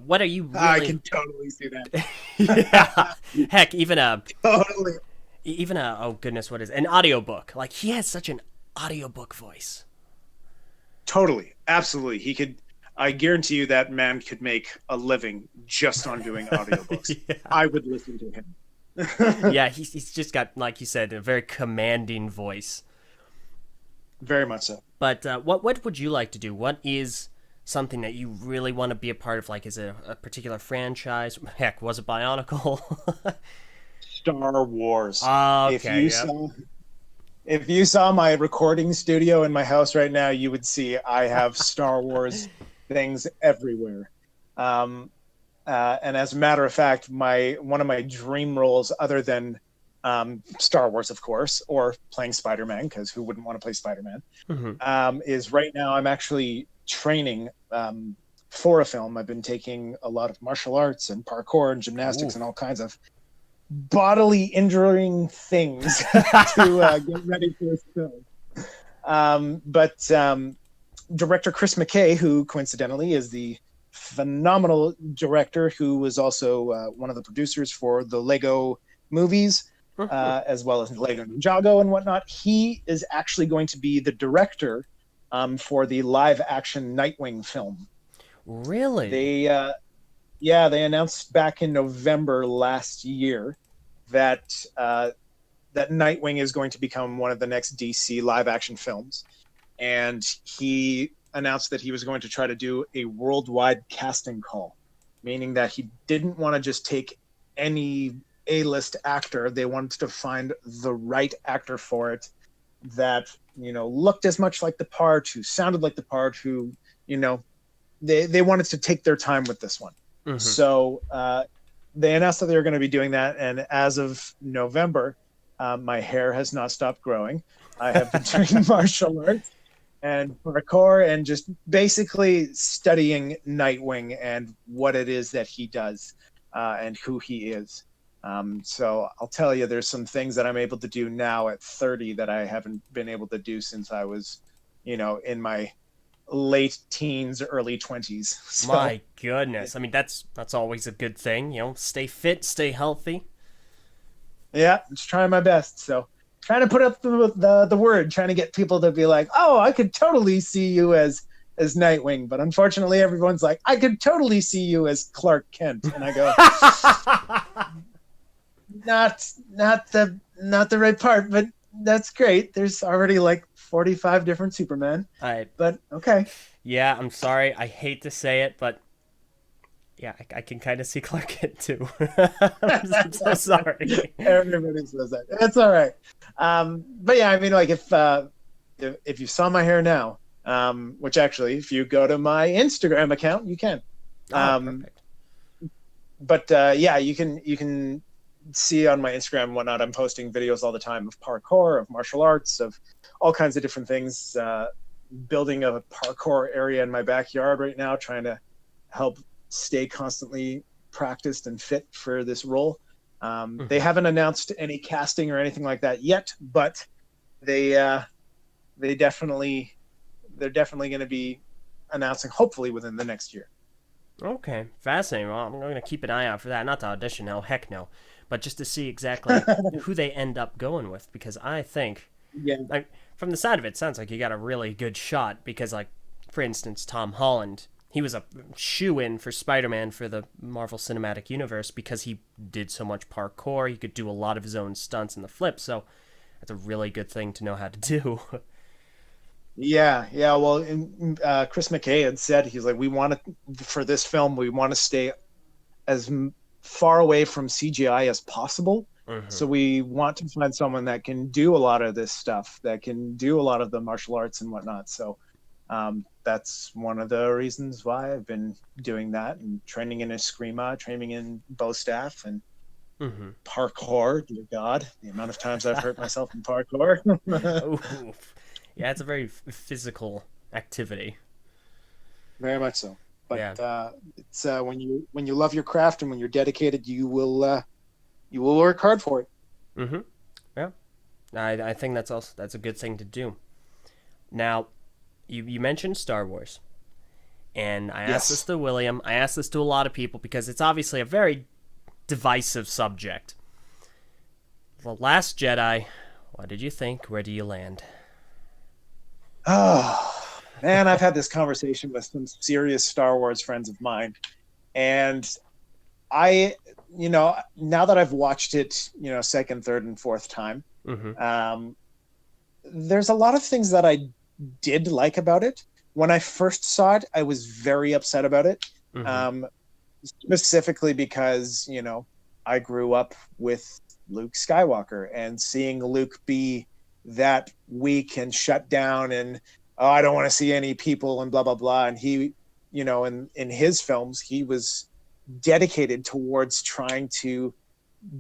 [SPEAKER 1] What are you really...
[SPEAKER 2] I can totally see that.
[SPEAKER 1] Yeah. Heck, even
[SPEAKER 2] totally.
[SPEAKER 1] Oh goodness, what is an audiobook? Like, he has such an audiobook voice.
[SPEAKER 2] Totally. Absolutely. I guarantee you that man could make a living just on doing audiobooks. Yeah. I would listen to him.
[SPEAKER 1] Yeah, he's just got, like you said, a very commanding voice.
[SPEAKER 2] Very much so.
[SPEAKER 1] But what would you like to do? What is something that you really want to be a part of? Like, is it a particular franchise? Heck, was it Bionicle?
[SPEAKER 2] Star Wars.
[SPEAKER 1] Okay.
[SPEAKER 2] If you saw my recording studio in my house right now, you would see I have Star Wars things everywhere. And as a matter of fact, one of my dream roles, other than Star Wars, of course, or playing Spider-Man, because who wouldn't want to play Spider-Man, is right now I'm actually training for a film. I've been taking a lot of martial arts and parkour and gymnastics and all kinds of bodily injuring things to get ready for this film. But director Chris McKay, who coincidentally is the phenomenal director who was also one of the producers for the Lego movies, as well as Lego Ninjago and whatnot, he is actually going to be the director for the live-action Nightwing film.
[SPEAKER 1] Really?
[SPEAKER 2] They announced back in November last year that Nightwing is going to become one of the next DC live-action films. And he announced that he was going to try to do a worldwide casting call, meaning that he didn't want to just take any A-list actor. They wanted to find the right actor for it that, looked as much like the part, who sounded like the part, who, they wanted to take their time with this one. So they announced that they were going to be doing that. And as of November, my hair has not stopped growing. I have been doing martial arts and parkour and just basically studying Nightwing and what it is that he does and who he is. So I'll tell you, there's some things that I'm able to do now at 30 that I haven't been able to do since I was, in my late teens, early 20s. So,
[SPEAKER 1] my goodness. I mean, that's always a good thing, stay fit, stay healthy.
[SPEAKER 2] Yeah, I'm just trying my best. So trying to put up the word, trying to get people to be like, oh, I could totally see you as Nightwing. But unfortunately, everyone's like, I could totally see you as Clark Kent. And I go, not the right part, but that's great. There's already like 45 different Supermen. But okay.
[SPEAKER 1] Yeah, I'm sorry. I hate to say it, but yeah, I can kind of see Clark Kent too. I'm so sorry.
[SPEAKER 2] Everybody says that. It's all right. But yeah, I mean, like if you saw my hair now, which actually, if you go to my Instagram account, you can.
[SPEAKER 1] Perfect.
[SPEAKER 2] But yeah, you can see on my Instagram and whatnot, I'm posting videos all the time of parkour, of martial arts, of all kinds of different things. Building a parkour area in my backyard right now, trying to help stay constantly practiced and fit for this role. They haven't announced any casting or anything like that yet, but they're definitely going to be announcing hopefully within the next year.
[SPEAKER 1] Okay, fascinating. Well, I'm going to keep an eye out for that. Not to audition, no, heck no, but just to see exactly who they end up going with, because I think, like, from the side of it, sounds like you got a really good shot. Because, like, for instance, Tom Holland, he was a shoe-in for Spider-Man for the Marvel Cinematic Universe because he did so much parkour. He could do a lot of his own stunts and the flips, so that's a really good thing to know how to do.
[SPEAKER 2] Yeah. Well, Chris McKay had said, he's like, for this film, we want to stay as far away from CGI as possible. So we want to find someone that can do a lot of this stuff, that can do a lot of the martial arts and whatnot. So that's one of the reasons why I've been doing that and training in Eskrima, training in bow staff, and parkour. Dear God, the amount of times I've hurt myself in parkour.
[SPEAKER 1] Oof. Yeah, it's a very physical activity.
[SPEAKER 2] Very much so. But it's when you love your craft and when you're dedicated, you will work hard for it.
[SPEAKER 1] Yeah, I think that's a good thing to do. Now, you mentioned Star Wars, and I asked this to William. I asked this to a lot of people because it's obviously a very divisive subject. The Last Jedi. What did you think? Where do you land?
[SPEAKER 2] Oh, man, I've had this conversation with some serious Star Wars friends of mine. And now that I've watched it, second, third, and fourth time, there's a lot of things that I did like about it. When I first saw it, I was very upset about it. Specifically because, I grew up with Luke Skywalker, and seeing Luke be that weak and shut down and I don't want to see any people and blah blah blah, and he in his films he was dedicated towards trying to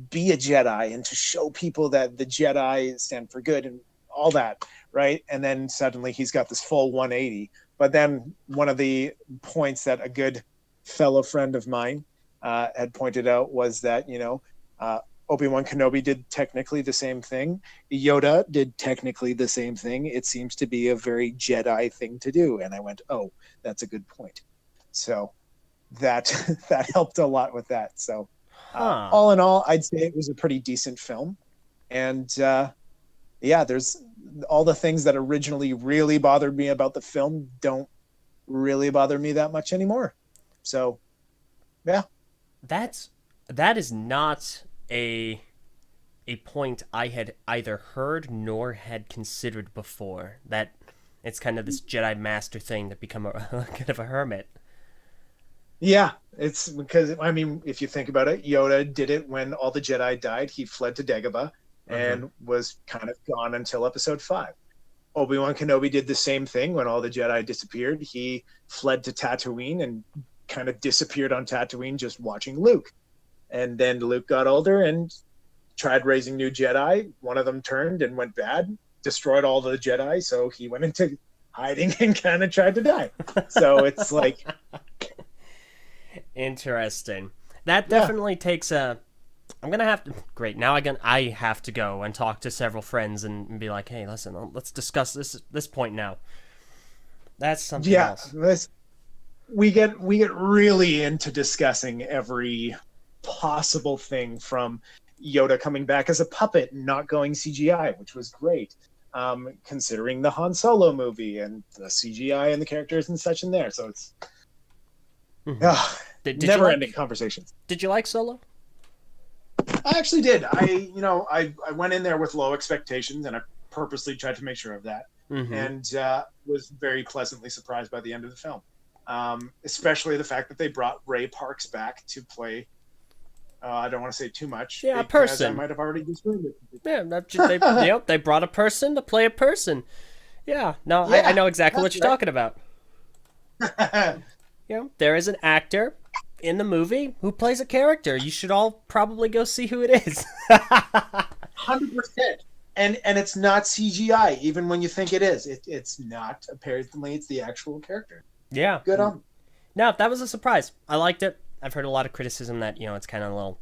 [SPEAKER 2] be a Jedi and to show people that the Jedi stand for good and all that, right? And then suddenly he's got this full 180. But then one of the points that a good fellow friend of mine had pointed out was that Obi-Wan Kenobi did technically the same thing. Yoda did technically the same thing. It seems to be a very Jedi thing to do. And I went, oh, that's a good point. So that helped a lot with that. So all in all, I'd say it was a pretty decent film. And there's all the things that originally really bothered me about the film don't really bother me that much anymore. So, yeah.
[SPEAKER 1] That is not a point I had either heard nor had considered before, that it's kind of this Jedi Master thing to become a kind of a hermit.
[SPEAKER 2] Yeah, it's because, if you think about it, Yoda did it when all the Jedi died. He fled to Dagobah and was kind of gone until episode 5. Obi-Wan Kenobi did the same thing when all the Jedi disappeared. He fled to Tatooine and kind of disappeared on Tatooine just watching Luke. And then Luke got older and tried raising new Jedi. One of them turned and went bad, destroyed all the Jedi, so he went into hiding and kind of tried to die. So it's like...
[SPEAKER 1] Interesting. That definitely takes a... I'm going to have to... Great, now I have to go and talk to several friends and be like, hey, listen, let's discuss this point now. That's something else.
[SPEAKER 2] We get really into discussing every possible thing, from Yoda coming back as a puppet and not going CGI, which was great, considering the Han Solo movie and the CGI and the characters and such in there. So it's never-ending conversations.
[SPEAKER 1] Did you like Solo?
[SPEAKER 2] I actually did. I went in there with low expectations, and I purposely tried to make sure of that, and was very pleasantly surprised by the end of the film. Especially the fact that they brought Ray Parks back to play. I don't want to say too much.
[SPEAKER 1] Yeah, a person.
[SPEAKER 2] I might have already described it.
[SPEAKER 1] Yeah, they brought a person to play a person. Yeah, no, yeah, I know exactly what you're talking about. There is an actor in the movie who plays a character. You should all probably go see who it is.
[SPEAKER 2] 100%. And it's not CGI, even when you think it is. It's not. Apparently, it's the actual character.
[SPEAKER 1] Yeah.
[SPEAKER 2] Good on.
[SPEAKER 1] No, that was a surprise. I liked it. I've heard a lot of criticism that, it's kind of a little,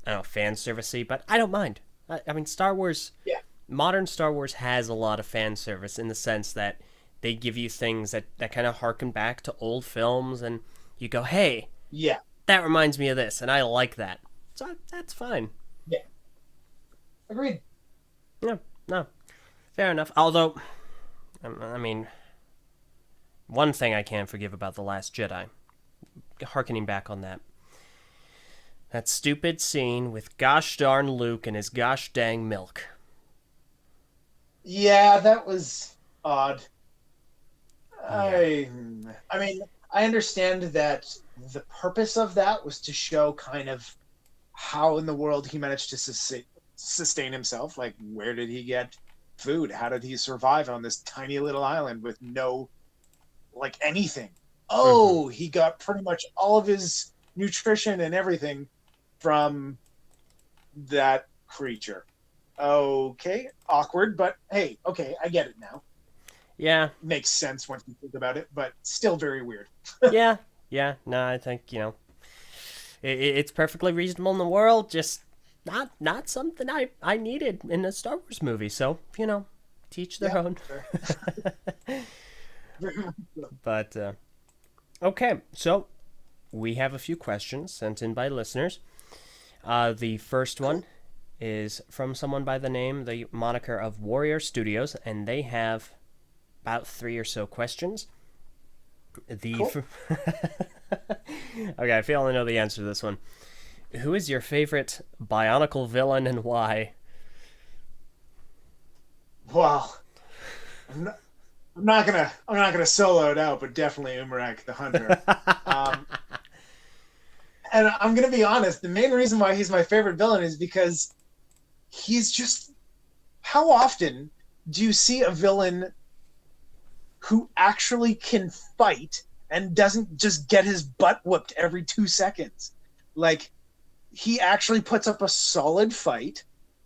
[SPEAKER 1] I don't know, fan servicey, but I don't mind. I mean, Star Wars,
[SPEAKER 2] Yeah.
[SPEAKER 1] modern Star Wars has a lot of fan service in the sense that they give you things that kind of harken back to old films, and you go, hey,
[SPEAKER 2] Yeah.
[SPEAKER 1] that reminds me of this, and I like that. So that's fine.
[SPEAKER 2] Yeah. Agreed.
[SPEAKER 1] Yeah, no, fair enough. Although, I mean, one thing I can't forgive about The Last Jedi, harkening back on that stupid scene with gosh darn Luke and his gosh dang milk.
[SPEAKER 2] Yeah, that was odd.
[SPEAKER 1] Yeah.
[SPEAKER 2] I mean, I understand that the purpose of that was to show kind of how in the world he managed to sustain himself. Like, where did he get food? How did he survive on this tiny little island with no, like, anything?
[SPEAKER 1] Mm-hmm.
[SPEAKER 2] Oh, he got pretty much all of his nutrition and everything from that creature. Okay, awkward, but hey, okay, I get it now.
[SPEAKER 1] Yeah,
[SPEAKER 2] Makes sense once you think about it, but still very weird.
[SPEAKER 1] yeah, yeah. No, I think it's perfectly reasonable in the world. Just not something I needed in a Star Wars movie. So teach their
[SPEAKER 2] Yeah,
[SPEAKER 1] own.
[SPEAKER 2] sure.
[SPEAKER 1] But okay, so we have a few questions sent in by listeners. The first one is from someone by the moniker of Warrior Studios, and they have about 3 or so questions.
[SPEAKER 2] Cool.
[SPEAKER 1] Okay, I feel I know the answer to this one. Who is your favorite Bionicle villain and why?
[SPEAKER 2] Well, I'm not gonna solo it out, but definitely Umarak the Hunter. Um, and I'm gonna be honest, the main reason why he's my favorite villain is because he's just. How often do you see a villain who actually can fight and doesn't just get his butt whooped every 2 seconds? Like, he actually puts up a solid fight,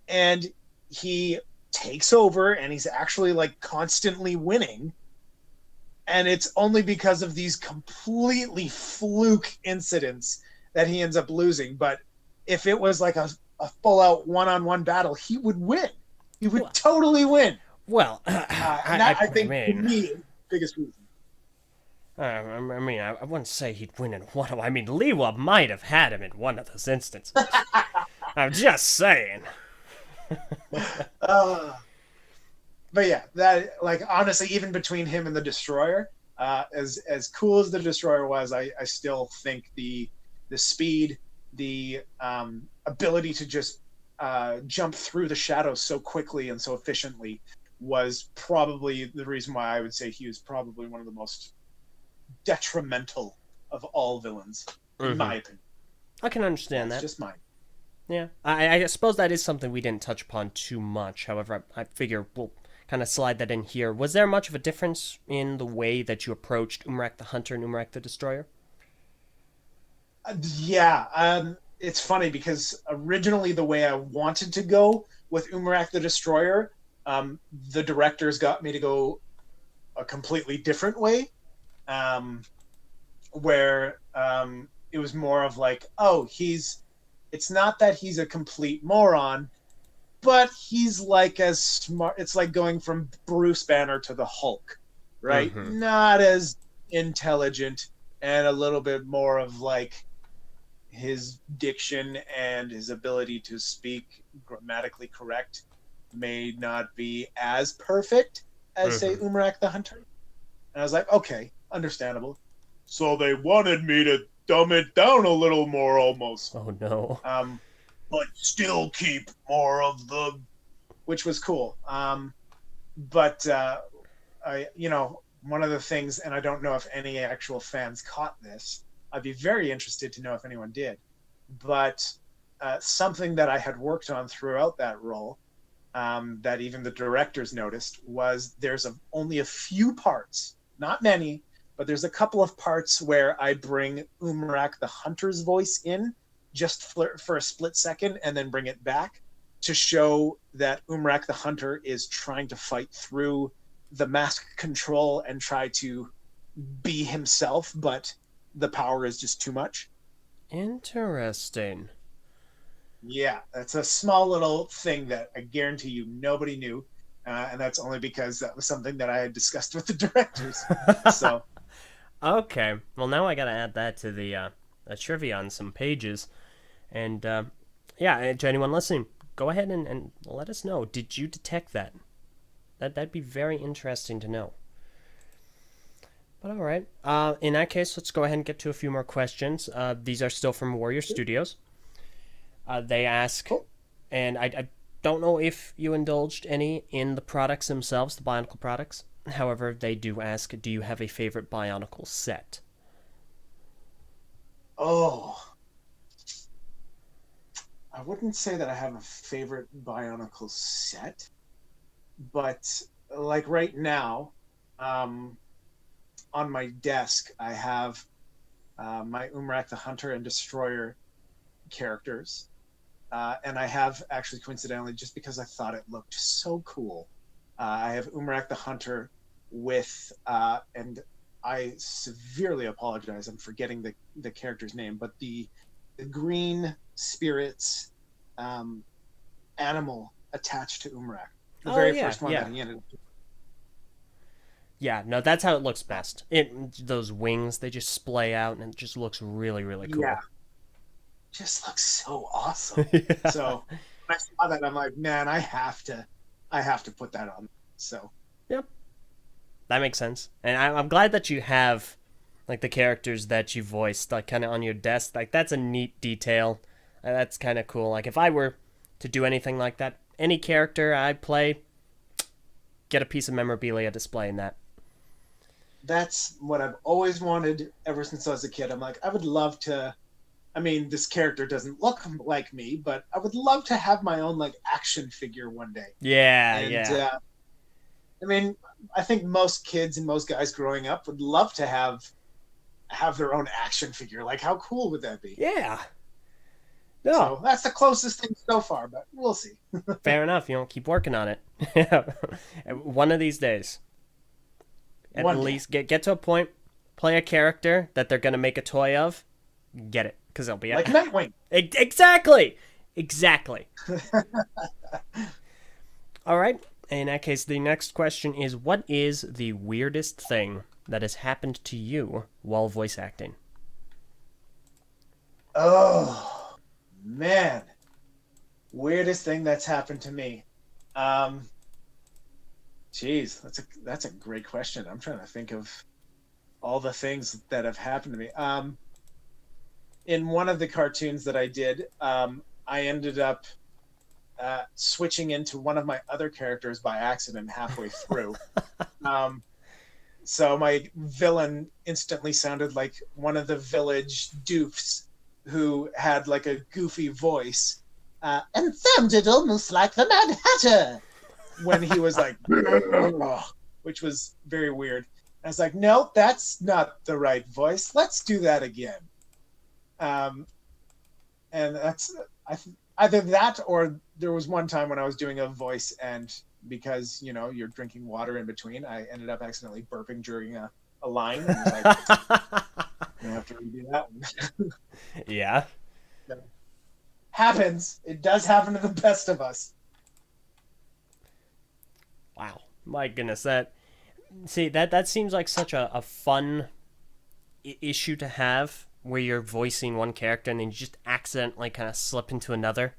[SPEAKER 2] and he takes over, and he's actually like constantly winning. And it's only because of these completely fluke incidents that he ends up losing. But if it was like a full out one-on-one battle, he would win. He would totally win.
[SPEAKER 1] Well,
[SPEAKER 2] And that, I think, to me, is the biggest reason.
[SPEAKER 1] I wouldn't say he'd win in one of. I mean, Lewa might have had him in one of those instances. I'm just saying.
[SPEAKER 2] Uh, but yeah, that, like, honestly, even between him and the Destroyer, as cool as the Destroyer was, I still think the speed, the ability to just jump through the shadows so quickly and so efficiently was probably the reason why I would say he was probably one of the most detrimental of all villains, in my opinion.
[SPEAKER 1] I can understand
[SPEAKER 2] That's
[SPEAKER 1] that.
[SPEAKER 2] just mine.
[SPEAKER 1] Yeah, I suppose that is something we didn't touch upon too much. However, I figure we'll kind of slide that in here. Was there much of a difference in the way that you approached Umarak the Hunter and Umarak the Destroyer?
[SPEAKER 2] Yeah, it's funny because originally the way I wanted to go with Umarak the Destroyer, the directors got me to go a completely different way, um, where it was more of like, oh, it's not that he's a complete moron, but he's like as smart. It's like going from Bruce Banner to the Hulk, right?
[SPEAKER 1] Mm-hmm.
[SPEAKER 2] Not as intelligent, and a little bit more of like his diction and his ability to speak grammatically correct may not be as perfect as, say,
[SPEAKER 1] Mm-hmm.
[SPEAKER 2] Umarak the Hunter. And I was like, okay, understandable. So they wanted me to dumb it down a little more, almost.
[SPEAKER 1] Oh no.
[SPEAKER 2] But still keep more of the, which was cool. But one of the things, and I don't know if any actual fans caught this. I'd be very interested to know if anyone did. But something that I had worked on throughout that role, that even the directors noticed, was there's only a few parts, not many, but there's a couple of parts where I bring Umarak the Hunter's voice in just for a split second and then bring it back to show that Umarak the Hunter is trying to fight through the mask control and try to be himself, but the power is just too much.
[SPEAKER 1] Interesting.
[SPEAKER 2] Yeah, that's a small little thing that I guarantee you nobody knew, and that's only because that was something that I had discussed with the directors. So
[SPEAKER 1] Okay. Well, now I gotta add that to the trivia on some pages. And yeah, to anyone listening, go ahead and let us know. Did you detect that? That'd be very interesting to know. But all right. In that case, let's go ahead and get to a few more questions. These are still from Warrior Studios. They ask,
[SPEAKER 2] cool.
[SPEAKER 1] and I don't know if you indulged any in the products themselves, the Bionicle products. However, they do ask, do you have a favorite Bionicle set?
[SPEAKER 2] Oh, I wouldn't say that I have a favorite Bionicle set, but like right now, on my desk, I have my Umarak the Hunter and Destroyer characters. And I have actually, coincidentally, just because I thought it looked so cool, I have Umarak the Hunter with, and I severely apologize, I'm forgetting the character's name, but the green spirits animal attached to Umarak. The very
[SPEAKER 1] Yeah,
[SPEAKER 2] first one
[SPEAKER 1] yeah.
[SPEAKER 2] that he ended up.
[SPEAKER 1] Yeah, no, that's how it looks best. Those wings, they just splay out, and it just looks really, really
[SPEAKER 2] Yeah,
[SPEAKER 1] cool.
[SPEAKER 2] just looks so awesome.
[SPEAKER 1] Yeah.
[SPEAKER 2] So when I saw that, I'm like, man, I have to put that on. So
[SPEAKER 1] Yep, that makes sense. And I'm glad that you have, like, the characters that you voiced, like, kind of on your desk. Like, that's a neat detail. That's kind of cool. Like, if I were to do anything like that, any character I play, get a piece of memorabilia displaying that.
[SPEAKER 2] that's what I've always wanted ever since I was a kid. I'm like, I would love to. I mean, this character doesn't look like me, but I would love to have my own like action figure one day.
[SPEAKER 1] Yeah,
[SPEAKER 2] And
[SPEAKER 1] yeah.
[SPEAKER 2] I mean, I think most kids and most guys growing up would love to have their own action figure. Like, how cool would that be?
[SPEAKER 1] Yeah. No,
[SPEAKER 2] So that's the closest thing so far, but we'll see.
[SPEAKER 1] fair enough. You know, keep working on it. One of these days. At
[SPEAKER 2] One day.
[SPEAKER 1] least get to a point, play a character that they're going to make a toy of, get it. Because they'll be...
[SPEAKER 2] Like Nightwing.
[SPEAKER 1] Exactly! Exactly. All right. In that case, the next question is, what is the weirdest thing that has happened to you while voice acting?
[SPEAKER 2] Oh, man. Weirdest thing that's happened to me. Um, Geez, that's a great question. I'm trying to think of all the things that have happened to me. In one of the cartoons that I did, I ended up switching into one of my other characters by accident halfway through. Um, so my villain instantly sounded like one of the village doofs who had like a goofy voice and sounded almost like the Mad Hatter when he was like, which was very weird. I was like, no, that's not the right voice. Let's do that again. And that's either that or there was one time when I was doing a voice and because you're drinking water in between, I ended up accidentally burping during a line. And I was like, I have to redo that one.
[SPEAKER 1] Yeah.
[SPEAKER 2] Happens. It does happen to the best of us.
[SPEAKER 1] Wow. My goodness, that seems like such a fun issue to have where you're voicing one character and then you just accidentally kind of slip into another.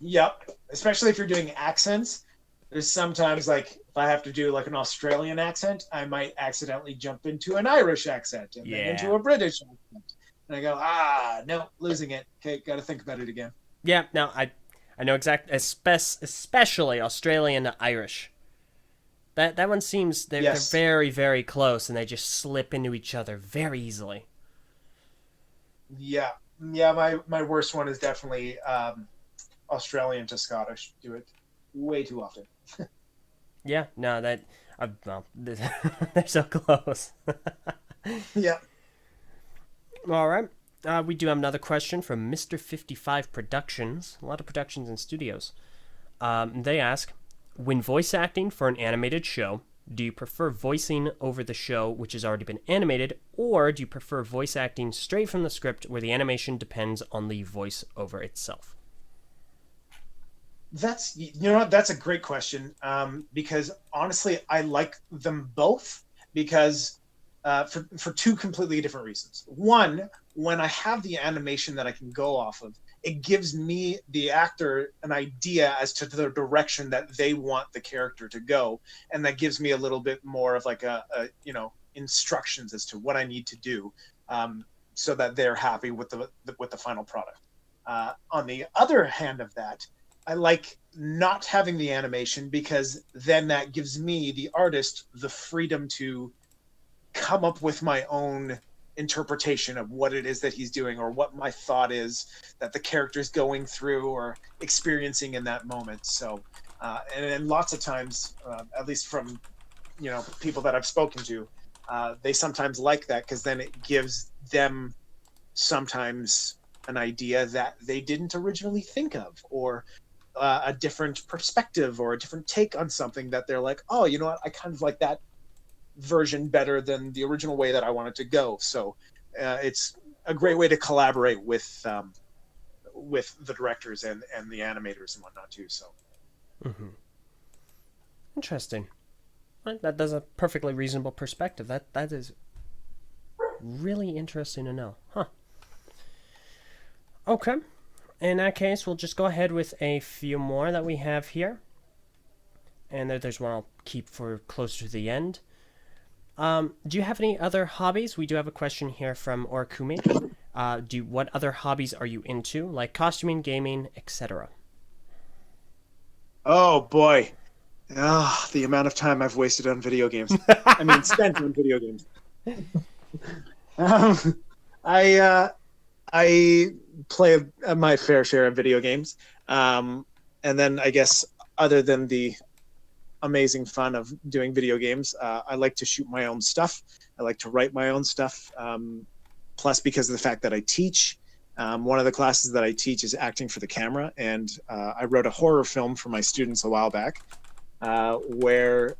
[SPEAKER 2] Yep. Especially if you're doing accents. There's sometimes like if I have to do like an Australian accent, I might accidentally jump into an Irish accent and then into a British accent. And I go, no, losing it. Okay, got to think about it again.
[SPEAKER 1] Yeah, no, I know exactly, especially Australian to Irish. That one seems they're very, very close and they just slip into each other very easily.
[SPEAKER 2] Yeah, yeah. My worst one is definitely Australian to Scottish. Do it way too often.
[SPEAKER 1] Yeah, no, well, they're so close.
[SPEAKER 2] Yeah.
[SPEAKER 1] All right. We do have another question from Mr. 55 Productions. A lot of productions and studios. They ask, when voice acting for an animated show, Do you prefer voicing over the show, which has already been animated, or do you prefer voice acting straight from the script where the animation depends on the voiceover itself?
[SPEAKER 3] That's, you know what, that's a great question, because honestly, I like them both because for two completely different reasons. One, when I have the animation that I can go off of, it gives me, the actor, an idea as to the direction that they want the character to go, and that gives me a little bit more of like a instructions as to what I need to do, so that they're happy with the final product. On the other hand of that, I like not having the animation because then that gives me, the artist, the freedom to come up with my own interpretation of what it is that he's doing, or what my thought is that the character's going through or experiencing in that moment. So, and lots of times, at least from people that I've spoken to, they sometimes like that because then it gives them sometimes an idea that they didn't originally think of, or a different perspective or a different take on something that they're like, oh, you know what, I kind of like that version better than the original way that I wanted to go. So it's a great way to collaborate with the directors and the animators and whatnot too. So
[SPEAKER 1] Interesting. That's a perfectly reasonable perspective. That is really interesting to know. Huh. Okay. In that case, we'll just go ahead with a few more that we have here. And there's one I'll keep for closer to the end. Do you have any other hobbies? We do have a question here from Orkumi. What other hobbies are you into, like costuming, gaming, etc.?
[SPEAKER 2] Oh boy, the amount of time I've wasted on video games. I mean, spent on video games. I play my fair share of video games, and then I guess other than the amazing fun of doing video games, I like to shoot my own stuff. I like to write my own stuff. Plus, because of the fact that I teach, one of the classes that I teach is acting for the camera, and I wrote a horror film for my students a while back, where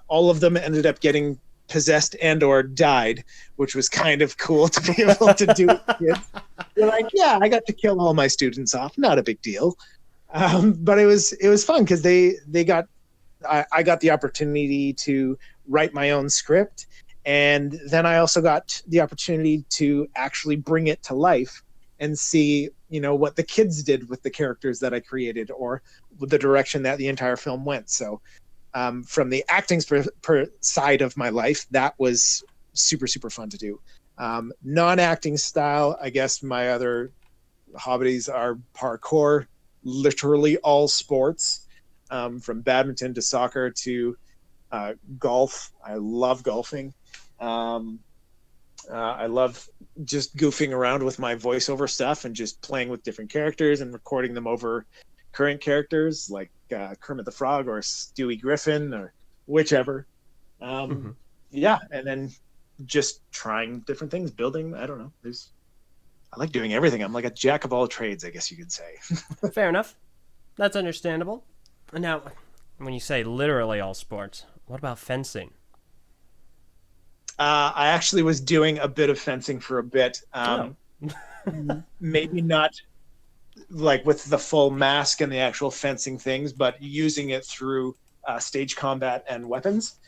[SPEAKER 2] all of them ended up getting possessed and or died, which was kind of cool to be able to do with kids. They're like, yeah, I got to kill all my students off, not a big deal. But it was fun because I got the opportunity to write my own script, and then I also got the opportunity to actually bring it to life and see what the kids did with the characters that I created, or with the direction that the entire film went. So from the acting side of my life, that was super, super fun to do. Non-acting style, I guess my other hobbies are parkour, literally all sports, from badminton to soccer to golf. I love golfing. I love just goofing around with my voiceover stuff and just playing with different characters and recording them over current characters like Kermit the Frog or Stewie Griffin or whichever. Yeah, and then just trying different things, building. I don't know. I like doing everything. I'm like a jack of all trades, I guess you could say.
[SPEAKER 1] Fair enough. That's understandable. Now, when you say literally all sports, what about fencing?
[SPEAKER 2] I actually was doing a bit of fencing for a bit. Maybe not like with the full mask and the actual fencing things, but using it through stage combat and weapons,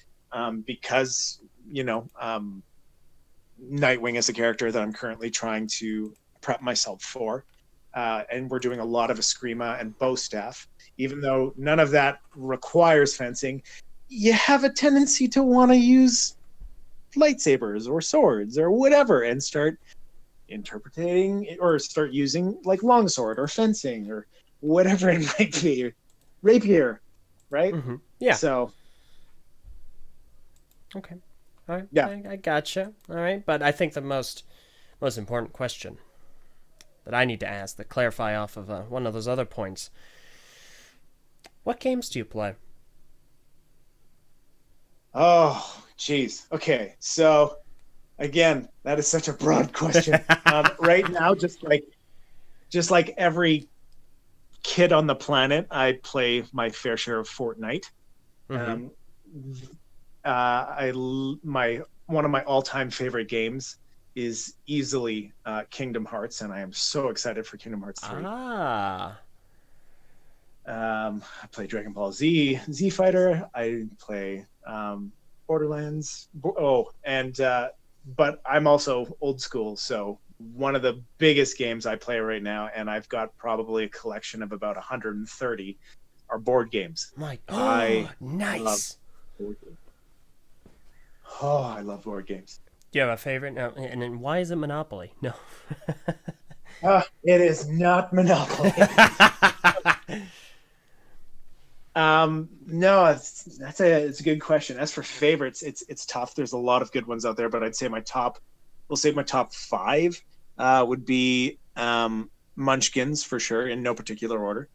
[SPEAKER 2] because Nightwing is a character that I'm currently trying to prep myself for, and we're doing a lot of Eskrima and bow staff. Even though none of that requires fencing, you have a tendency to want to use lightsabers or swords or whatever and start interpreting or start using like longsword or fencing or whatever it might be, rapier, right?
[SPEAKER 1] Yeah.
[SPEAKER 2] So
[SPEAKER 1] okay, all right.
[SPEAKER 2] Yeah,
[SPEAKER 1] I gotcha. All right, but I think the most important question that I need to ask, that clarify off of one of those other points: what games do you play?
[SPEAKER 2] Oh, geez. Okay, so again, that is such a broad question. Right now, just like every kid on the planet, I play my fair share of Fortnite.
[SPEAKER 3] one of my all-time favorite games is easily Kingdom Hearts, and I am so excited for Kingdom Hearts 3. I play Dragon Ball Z Fighter. I play Borderlands. But I'm also old school, so one of the biggest games I play right now, and I've got probably a collection of about 130, are board games.
[SPEAKER 1] Nice.
[SPEAKER 3] I love board games.
[SPEAKER 1] Do you have a favorite? No, and then why is it Monopoly? No.
[SPEAKER 3] It is not Monopoly. No, it's a good question. As for favorites, it's tough. There's a lot of good ones out there, but I'd say my top 5 would be Munchkins for sure, in no particular order.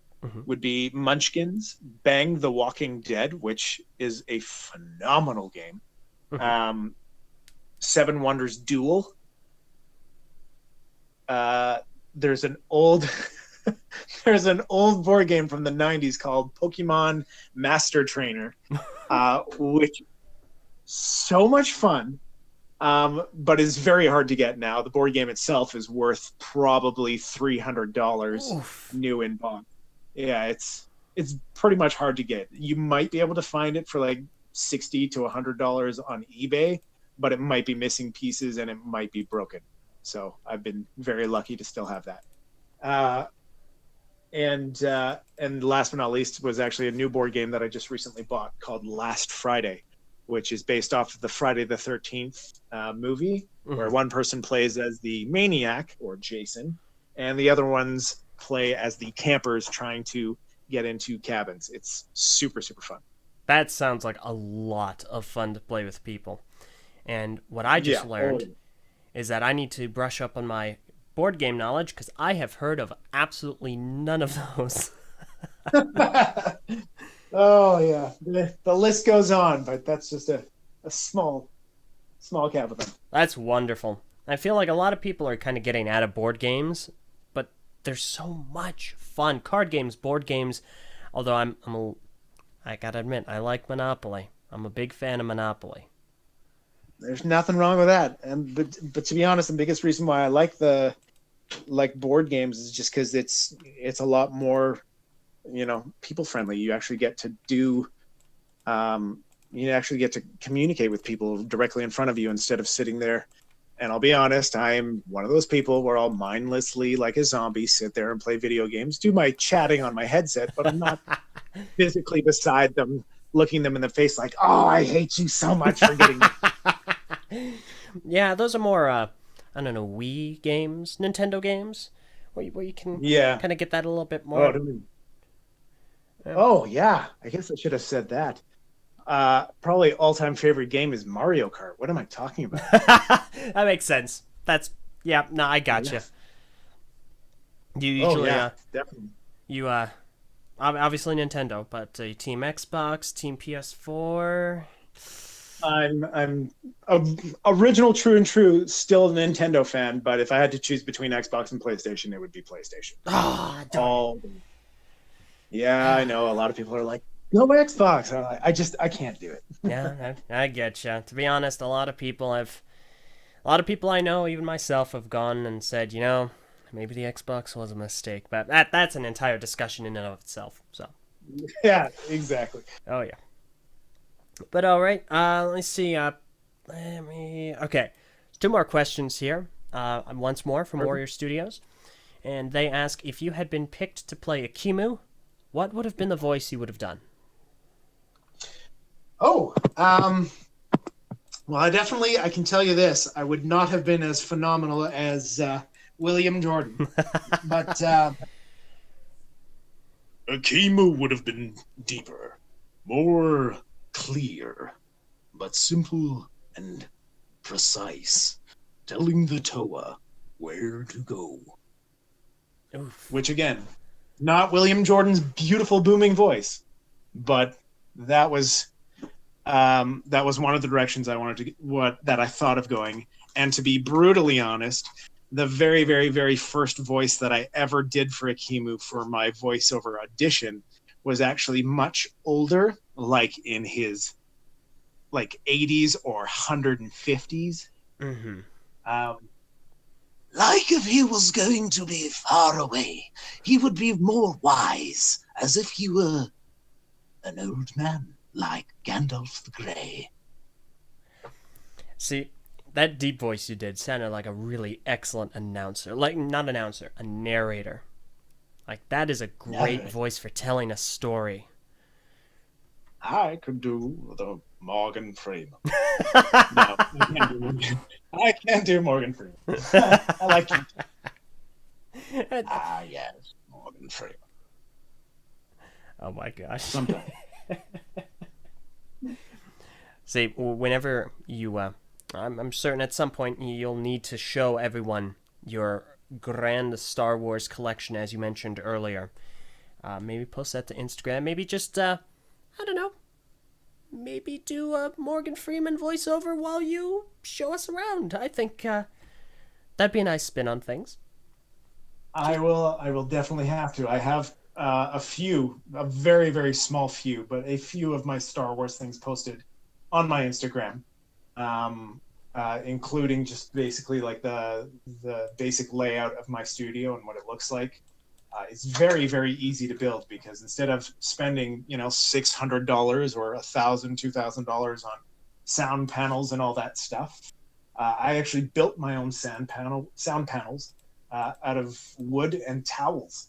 [SPEAKER 3] Would be Munchkins, Bang the Walking Dead, which is a phenomenal game. Seven Wonders Duel. There's an old board game from the 90s called Pokemon Master Trainer, which so much fun, but is very hard to get now. The board game itself is worth probably $300 new in box. Yeah, it's pretty much hard to get. You might be able to find it for like $60 to $100 on eBay, but it might be missing pieces and it might be broken. So I've been very lucky to still have that. And last but not least was actually a new board game that I just recently bought called Last Friday, which is based off of the Friday the 13th movie, where one person plays as the maniac, or Jason, and the other ones play as the campers trying to get into cabins. It's super, super fun.
[SPEAKER 1] That sounds like a lot of fun to play with people. And what I just learned is that I need to brush up on my board game knowledge, because I have heard of absolutely none of those.
[SPEAKER 3] Oh yeah, the list goes on, but that's just a small cap of them.
[SPEAKER 1] That's wonderful. I feel like a lot of people are kind of getting out of board games, but there's so much fun. Card games, board games. Although I gotta admit, I like Monopoly. I'm a big fan of Monopoly.
[SPEAKER 3] There's nothing wrong with that. But to be honest, the biggest reason why I like board games is just because it's a lot more, people friendly. You actually get to communicate with people directly in front of you instead of sitting there. And I'll be honest, I'm one of those people where I'll mindlessly, like a zombie, sit there and play video games, do my chatting on my headset, but I'm not physically beside them, looking them in the face like, oh, I hate you so much for getting me.
[SPEAKER 1] Yeah, those are more, I don't know, Wii games, Nintendo games, where you can kind of get that a little bit more.
[SPEAKER 3] Oh, yeah. I guess I should have said that. Probably all-time favorite game is Mario Kart. What am I talking about?
[SPEAKER 1] That makes sense. I gotcha. You usually,
[SPEAKER 3] definitely.
[SPEAKER 1] You, obviously Nintendo, but Team Xbox, Team PS4...
[SPEAKER 3] I'm original, true and true, still a Nintendo fan, but if I had to choose between Xbox and PlayStation, it would be PlayStation. Yeah, I know. A lot of people are like, "Go Xbox." I can't do it.
[SPEAKER 1] Yeah, I get you. To be honest, a lot of people I know, even myself, have gone and said, maybe the Xbox was a mistake, but that's an entire discussion in and of itself. So.
[SPEAKER 3] Yeah, exactly.
[SPEAKER 1] Oh yeah. But all right, let's see. Okay, 2 more questions here. Once more from Warrior Studios, and they ask, if you had been picked to play Akimu, what would have been the voice you would have done?
[SPEAKER 2] Well, I can tell you this: I would not have been as phenomenal as William Jordan, but
[SPEAKER 4] Akimu would have been deeper, more clear, but simple and precise, telling the Toa where to go.
[SPEAKER 3] Oof. Which again, not William Jordan's beautiful booming voice, but that was one of the directions I wanted that I thought of going. And to be brutally honest, the very, very, very first voice that I ever did for Akimu for my voiceover audition was actually much older, like in his like 80s or 150s.
[SPEAKER 1] Mm-hmm.
[SPEAKER 4] Like if he was going to be far away, he would be more wise, as if he were an old man, like Gandalf the Grey.
[SPEAKER 1] See, that deep voice you did sounded like a really excellent announcer. Like, not announcer, a narrator. Like, that is a great voice for telling a story.
[SPEAKER 3] I could do the Morgan Freeman. No, I can't do Morgan Freeman. I like him. Yes, Morgan Freeman.
[SPEAKER 1] Oh my gosh.
[SPEAKER 3] Sometimes.
[SPEAKER 1] See, whenever you, I'm certain at some point you'll need to show everyone your grand Star Wars collection, as you mentioned earlier. Maybe post that to Instagram. Maybe just, I don't know. Maybe do a Morgan Freeman voiceover while you show us around. I think that'd be a nice spin on things.
[SPEAKER 3] I will definitely have to. I have a very, very small few, but a few of my Star Wars things posted on my Instagram, including just basically like the basic layout of my studio and what it looks like. It's very, very easy to build because instead of spending, $600 or $1,000, $2,000 on sound panels and all that stuff, I actually built my own sound panels out of wood and towels.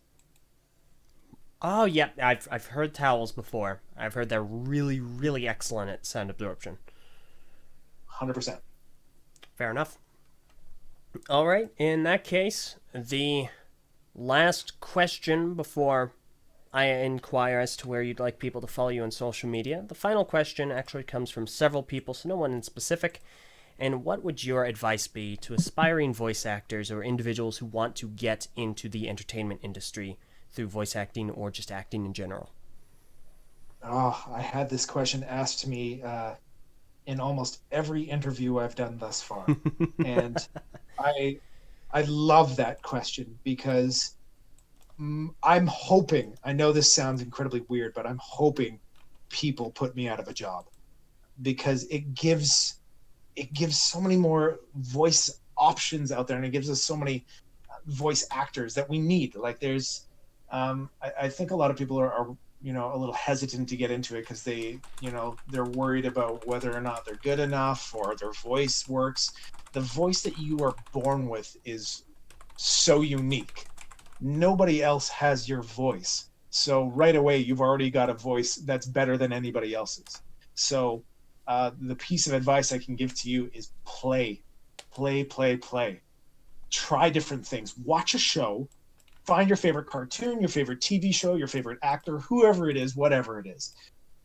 [SPEAKER 1] Oh yeah, I've heard towels before. I've heard they're really, really excellent at sound absorption.
[SPEAKER 3] 100%.
[SPEAKER 1] Fair enough. All right, in that case, the last question before I inquire as to where you'd like people to follow you on social media. The final question actually comes from several people, so no one in specific. And what would your advice be to aspiring voice actors or individuals who want to get into the entertainment industry through voice acting or just acting in general?
[SPEAKER 3] Oh, I had this question asked to me in almost every interview I've done thus far. And I love that question because I'm hoping, I know this sounds incredibly weird, but I'm hoping people put me out of a job because it gives so many more voice options out there, and it gives us so many voice actors that we need. Like there's, I think a lot of people are a little hesitant to get into it because they're worried about whether or not they're good enough or their voice works. The voice that you are born with is so unique. Nobody else has your voice. So right away, you've already got a voice that's better than anybody else's. So the piece of advice I can give to you is play. Try different things. Watch a show. Find your favorite cartoon, your favorite TV show, your favorite actor, whoever it is, whatever it is.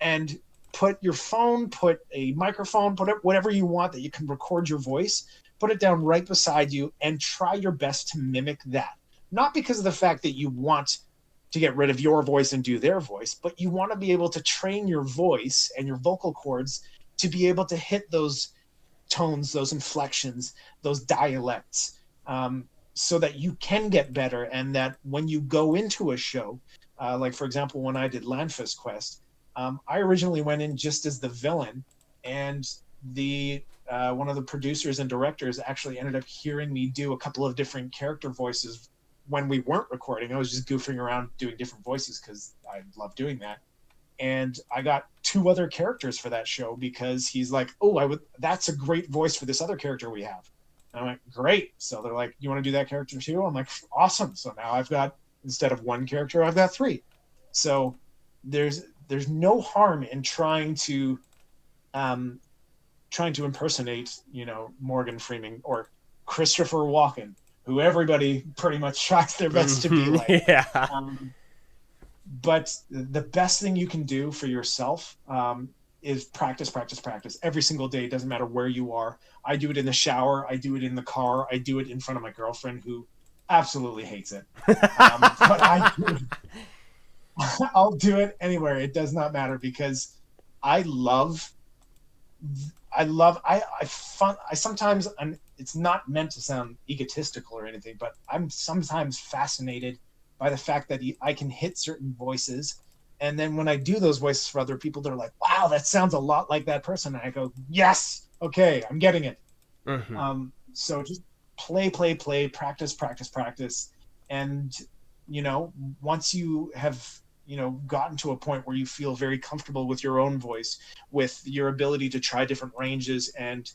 [SPEAKER 3] And put your phone, put a microphone, put whatever you want that you can record your voice, put it down right beside you and try your best to mimic that. Not because of the fact that you want to get rid of your voice and do their voice, but you want to be able to train your voice and your vocal cords to be able to hit those tones, those inflections, those dialects, so that you can get better. And that when you go into a show, like for example, when I did Landfist Quest, I originally went in just as the villain, and the one of the producers and directors actually ended up hearing me do a couple of different character voices when we weren't recording. I was just goofing around doing different voices because I love doing that. And I got 2 other characters for that show because he's like, oh, that's a great voice for this other character we have. And I'm like, great. So they're like, you want to do that character too? I'm like, awesome. So now I've got, instead of 1 character, I've got 3. So there's no harm in trying to impersonate, Morgan Freeman or Christopher Walken, who everybody pretty much tries their best to be like.
[SPEAKER 1] Yeah.
[SPEAKER 3] But the best thing you can do for yourself is practice every single day. It doesn't matter where you are. I do it in the shower. I do it in the car. I do it in front of my girlfriend, who absolutely hates it. But I'll do it anywhere. It does not matter because I sometimes, it's not meant to sound egotistical or anything, but I'm sometimes fascinated by the fact that I can hit certain voices And then when I do those voices for other people, they're like, wow, that sounds a lot like that person. And I go, yes, okay, I'm getting it. So just play, practice, practice. And, once you have, gotten to a point where you feel very comfortable with your own voice, with your ability to try different ranges and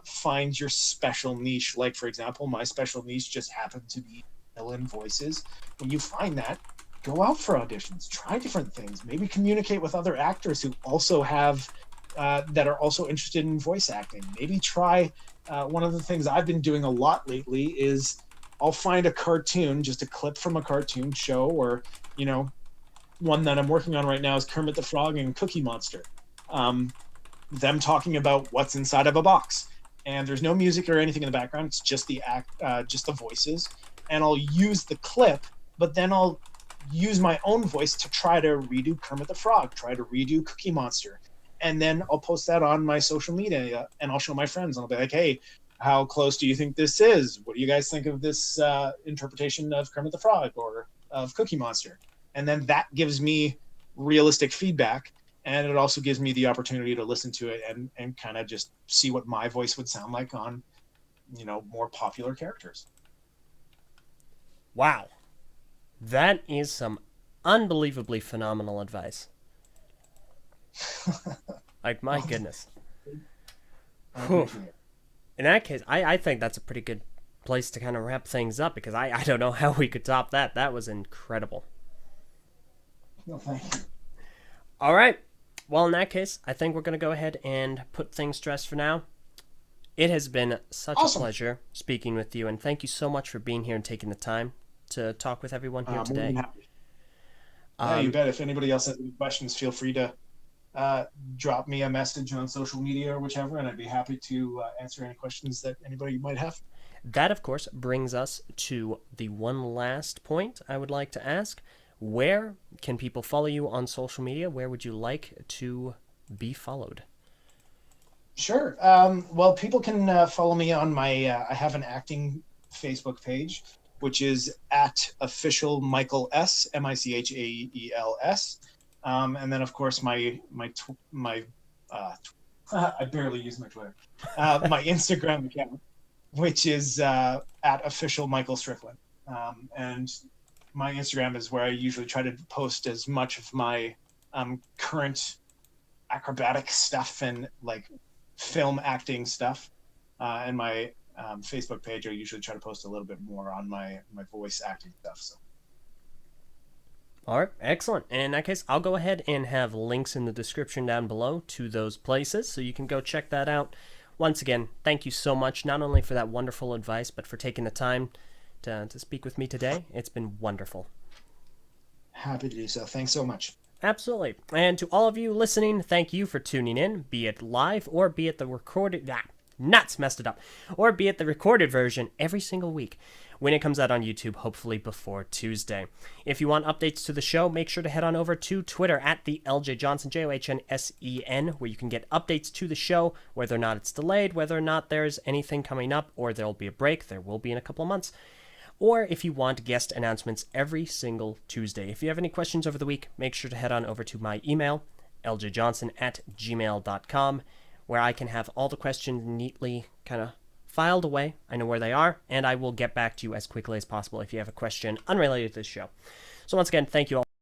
[SPEAKER 3] find your special niche. Like, for example, my special niche just happened to be villain voices. When you find that, go out for auditions, try different things, maybe communicate with other actors who also have that are also interested in voice acting. Maybe try one of the things I've been doing a lot lately is I'll find a cartoon, just a clip from a cartoon show, or one that I'm working on right now is Kermit the Frog and Cookie Monster. Them talking about what's inside of a box, and there's no music or anything in the background. It's just just the voices, and I'll use the clip, but then I'll use my own voice to try to redo Kermit the Frog, try to redo Cookie Monster, and then I'll post that on my social media, and I'll show my friends, and I'll be like, hey, how close do you think this is? What do you guys think of this interpretation of Kermit the Frog or of Cookie Monster? And then that gives me realistic feedback. And it also gives me the opportunity to listen to it and kind of just see what my voice would sound like on, more popular characters.
[SPEAKER 1] Wow. That is some unbelievably phenomenal advice. Like, my goodness. In that case, I think that's a pretty good place to kind of wrap things up, because I don't know how we could top that. That was incredible.
[SPEAKER 3] No, thank you.
[SPEAKER 1] All right. Well, in that case, I think we're going to go ahead and put things to rest for now. It has been such a pleasure speaking with you, and thank you so much for being here and taking the time to talk with everyone here today.
[SPEAKER 3] Yeah, you bet. If anybody else has any questions, feel free to drop me a message on social media or whichever, and I'd be happy to answer any questions that anybody might have.
[SPEAKER 1] That, of course, brings us to the one last point I would like to ask. Where can people follow you on social media? Where would you like to be followed?
[SPEAKER 3] Sure. Well, people can follow me on my, I have an acting Facebook page, which is at official Michael S, Michaels. And then, of course, I barely use my Twitter, my Instagram account, which is at official Michael Strickland. And my Instagram is where I usually try to post as much of my current acrobatic stuff and like film acting stuff. And my Facebook page, I usually try to post a little bit more on my voice acting stuff. So.
[SPEAKER 1] All right, excellent. And in that case, I'll go ahead and have links in the description down below to those places, so you can go check that out. Once again, thank you so much, not only for that wonderful advice, but for taking the time to speak with me today. It's been wonderful.
[SPEAKER 3] Happy to do so. Thanks so much.
[SPEAKER 1] Absolutely. And to all of you listening, thank you for tuning in, be it live or be it the recorded... nuts, messed it up. Or be it the recorded version every single week when it comes out on YouTube, hopefully before Tuesday. If you want updates to the show, make sure to head on over to Twitter at the Eljay Johnsen, Johnsen, where you can get updates to the show, whether or not it's delayed, whether or not there's anything coming up, or there'll be a break. There will be in a couple of months. Or if you want guest announcements every single Tuesday. If you have any questions over the week, make sure to head on over to my email, eljayjohnson@gmail.com, where I can have all the questions neatly kind of filed away. I know where they are, and I will get back to you as quickly as possible if you have a question unrelated to this show. So once again, thank you all.